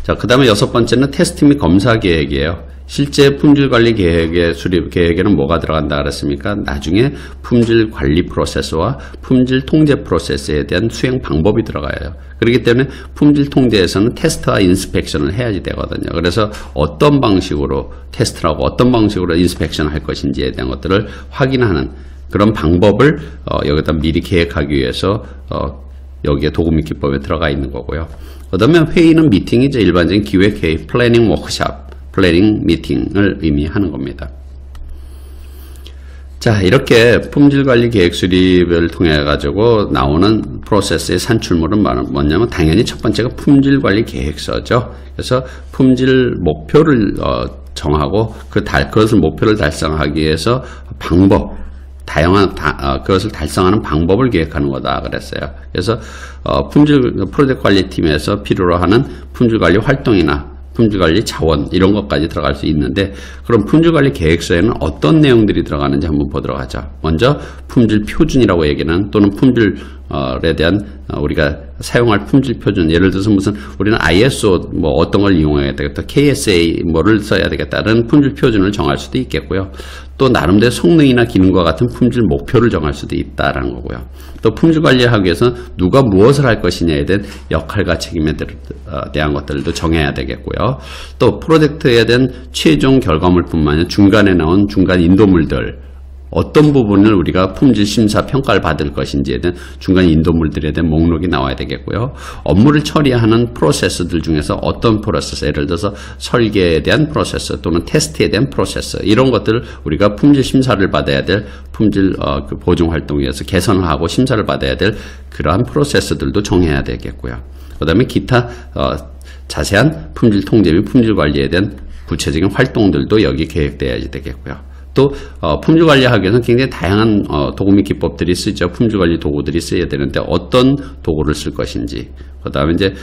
자, 그 다음에 6번째는 테스트 및 검사 계획이에요. 실제 품질관리 계획의 수립 계획에는 뭐가 들어간다 그랬습니까? 나중에 품질 관리 프로세스와 품질 통제 프로세스에 대한 수행 방법이 들어가요. 그렇기 때문에 품질 통제에서는 테스트와 인스펙션을 해야지 되거든요. 그래서 어떤 방식으로 테스트를 하고 어떤 방식으로 인스펙션을 할 것인지에 대한 것들을 확인하는 그런 방법을 여기다 미리 계획하기 위해서 여기에 도구및 기법에 들어가 있는 거고요. 그 다음에 회의는 미팅이죠. 일반적인 기획회의, 플래닝 워크샵, 플래닝 미팅을 의미하는 겁니다. 자, 이렇게 품질관리 계획 수립을 통해 가지고 나오는 프로세스의 산출물은 뭐냐면 당연히 첫 번째가 품질관리 계획서죠. 그래서 품질 목표를 정하고 그것을 목표를 달성하기 위해서 방법, 다양한 그것을 달성하는 방법을 계획하는 거다 그랬어요. 그래서 프로젝트 관리팀에서 필요로 하는 품질관리 활동이나 품질관리 자원 이런 것까지 들어갈 수 있는데 그럼 품질관리 계획서에는 어떤 내용들이 들어가는지 한번 보도록 하죠. 먼저 품질 표준이라고 얘기하는 또는 품질에 대한 우리가 사용할 품질 표준 예를 들어서 무슨 우리는 ISO 뭐 어떤 걸 이용해야 되겠다 KSA 뭐를 써야 되겠다는 품질 표준을 정할 수도 있겠고요. 또 나름대로 성능이나 기능과 같은 품질 목표를 정할 수도 있다라는 거고요. 또 품질 관리하기 위해서 누가 무엇을 할 것이냐에 대한 역할과 책임에 대한 것들도 정해야 되겠고요. 또 프로젝트에 대한 최종 결과물뿐만 아니라 중간에 나온 중간 인도물들 어떤 부분을 우리가 품질 심사 평가를 받을 것인지에 대한 중간 인도물들에 대한 목록이 나와야 되겠고요. 업무를 처리하는 프로세스들 중에서 어떤 프로세스, 예를 들어서 설계에 대한 프로세스 또는 테스트에 대한 프로세스 이런 것들을 우리가 품질 심사를 받아야 될 품질 그 보증 활동에서 개선을 하고 심사를 받아야 될 그러한 프로세스들도 정해야 되겠고요. 그 다음에 기타 자세한 품질 통제 및 품질 관리에 대한 구체적인 활동들도 여기 계획되어야 되겠고요. 또 품질 관리하기 위해서는 굉장히 다양한 도구 및 기법들이 쓰죠. 품질 관리 도구들이 쓰여야 되는데 어떤 도구를 쓸 것인지 그 다음에 이제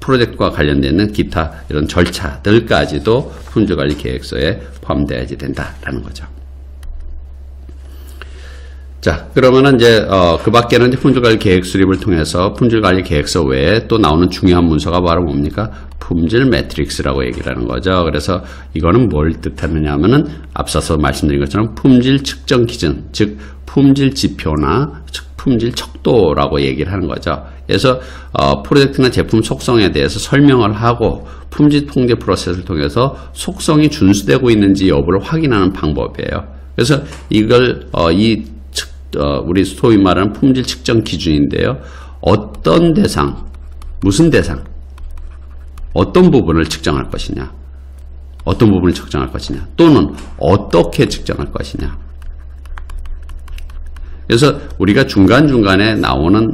프로젝트와 관련되는 기타 이런 절차들까지도 품질 관리 계획서에 포함되어야 된다라는 거죠. 자, 그러면은 이제 그 밖에는 이제 품질관리 계획 수립을 통해서 품질관리 계획서 외에 또 나오는 중요한 문서가 바로 뭡니까? 품질 매트릭스라고 얘기를 하는 거죠. 그래서 이거는 뭘 뜻하느냐 하면은 앞서서 말씀드린 것처럼 품질 측정 기준, 즉 품질 지표나 품질 척도라고 얘기를 하는 거죠. 그래서 프로젝트나 제품 속성에 대해서 설명을 하고 품질 통제 프로세스를 통해서 속성이 준수되고 있는지 여부를 확인하는 방법이에요. 그래서 이걸 우리 소위 말하는 품질 측정 기준인데요. 어떤 대상, 무슨 대상, 어떤 부분을 측정할 것이냐, 어떤 부분을 측정할 것이냐, 또는 어떻게 측정할 것이냐. 그래서 우리가 중간중간에 나오는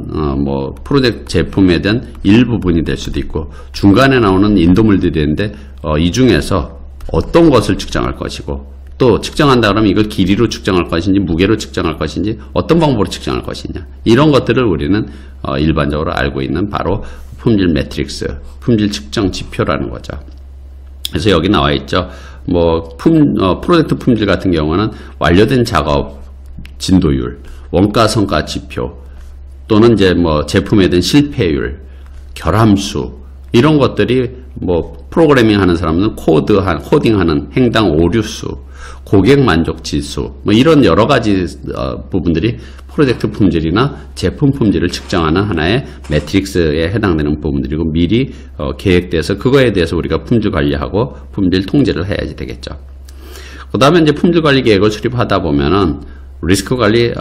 뭐 프로젝트 제품에 대한 일부분이 될 수도 있고 중간에 나오는 인도물들이 되는데 이 중에서 어떤 것을 측정할 것이고 또 측정한다 그러면 이걸 길이로 측정할 것인지 무게로 측정할 것인지 어떤 방법으로 측정할 것이냐 이런 것들을 우리는 일반적으로 알고 있는 바로 품질 매트릭스, 품질 측정 지표라는 거죠. 그래서 여기 나와 있죠. 뭐 프로젝트 품질 같은 경우는 완료된 작업 진도율, 원가 성과 지표 또는 이제 뭐 제품에 대한 실패율, 결함수 이런 것들이 뭐 프로그래밍 하는 사람은 코딩하는 행당 오류수, 고객 만족 지수 뭐 이런 여러 가지 부분들이 프로젝트 품질이나 제품 품질을 측정하는 하나의 매트릭스에 해당되는 부분들이고 미리 계획돼서 그거에 대해서 우리가 품질 관리하고 품질 통제를 해야지 되겠죠. 그 다음에 이제 품질 관리 계획을 수립하다 보면은 리스크 관리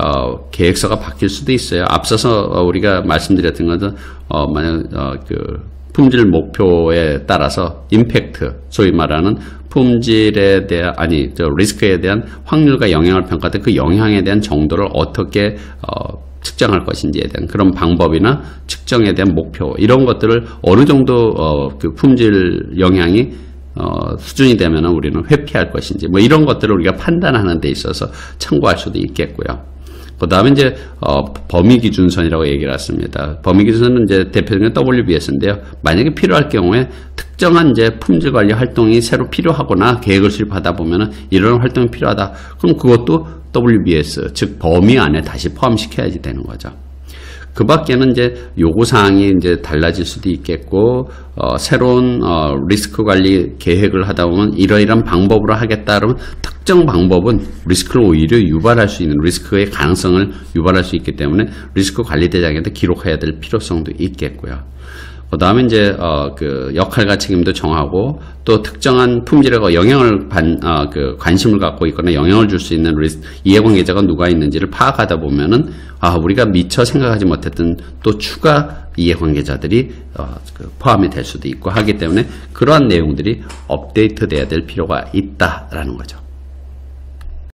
계획서가 바뀔 수도 있어요. 앞서서 우리가 말씀드렸던 것은 만약 품질 목표에 따라서 임팩트, 소위 말하는 품질에 대한 리스크에 대한 확률과 영향을 평가할 때 그 영향에 대한 정도를 어떻게 측정할 것인지에 대한 그런 방법이나 측정에 대한 목표 이런 것들을 어느 정도 그 품질 영향이 수준이 되면 우리는 회피할 것인지 뭐 이런 것들을 우리가 판단하는 데 있어서 참고할 수도 있겠고요. 그 다음에 이제 범위기준선이라고 얘기를 했습니다. 범위기준선은 이제 대표적인 WBS인데요. 만약에 필요할 경우에 특정한 이제 품질 관리 활동이 새로 필요하거나 계획을 수립하다 보면은 이런 활동이 필요하다. 그럼 그것도 WBS 즉 범위 안에 다시 포함시켜야지 되는 거죠. 그 밖에는 이제 요구사항이 이제 달라질 수도 있겠고, 새로운, 리스크 관리 계획을 하다 보면 이러이러한 방법으로 하겠다 그러면 특정 방법은 리스크를 오히려 유발할 수 있는 리스크의 가능성을 유발할 수 있기 때문에 리스크 관리 대장에다 기록해야 될 필요성도 있겠고요. 그 다음에 이제, 그 역할과 책임도 정하고 또 특정한 품질에 영향을 관심을 갖고 있거나 영향을 줄 수 있는 이해관계자가 누가 있는지를 파악하다 보면은 우리가 미처 생각하지 못했던 또 추가 이해관계자들이 포함이 될 수도 있고 하기 때문에 그러한 내용들이 업데이트 돼야 될 필요가 있다라는 거죠.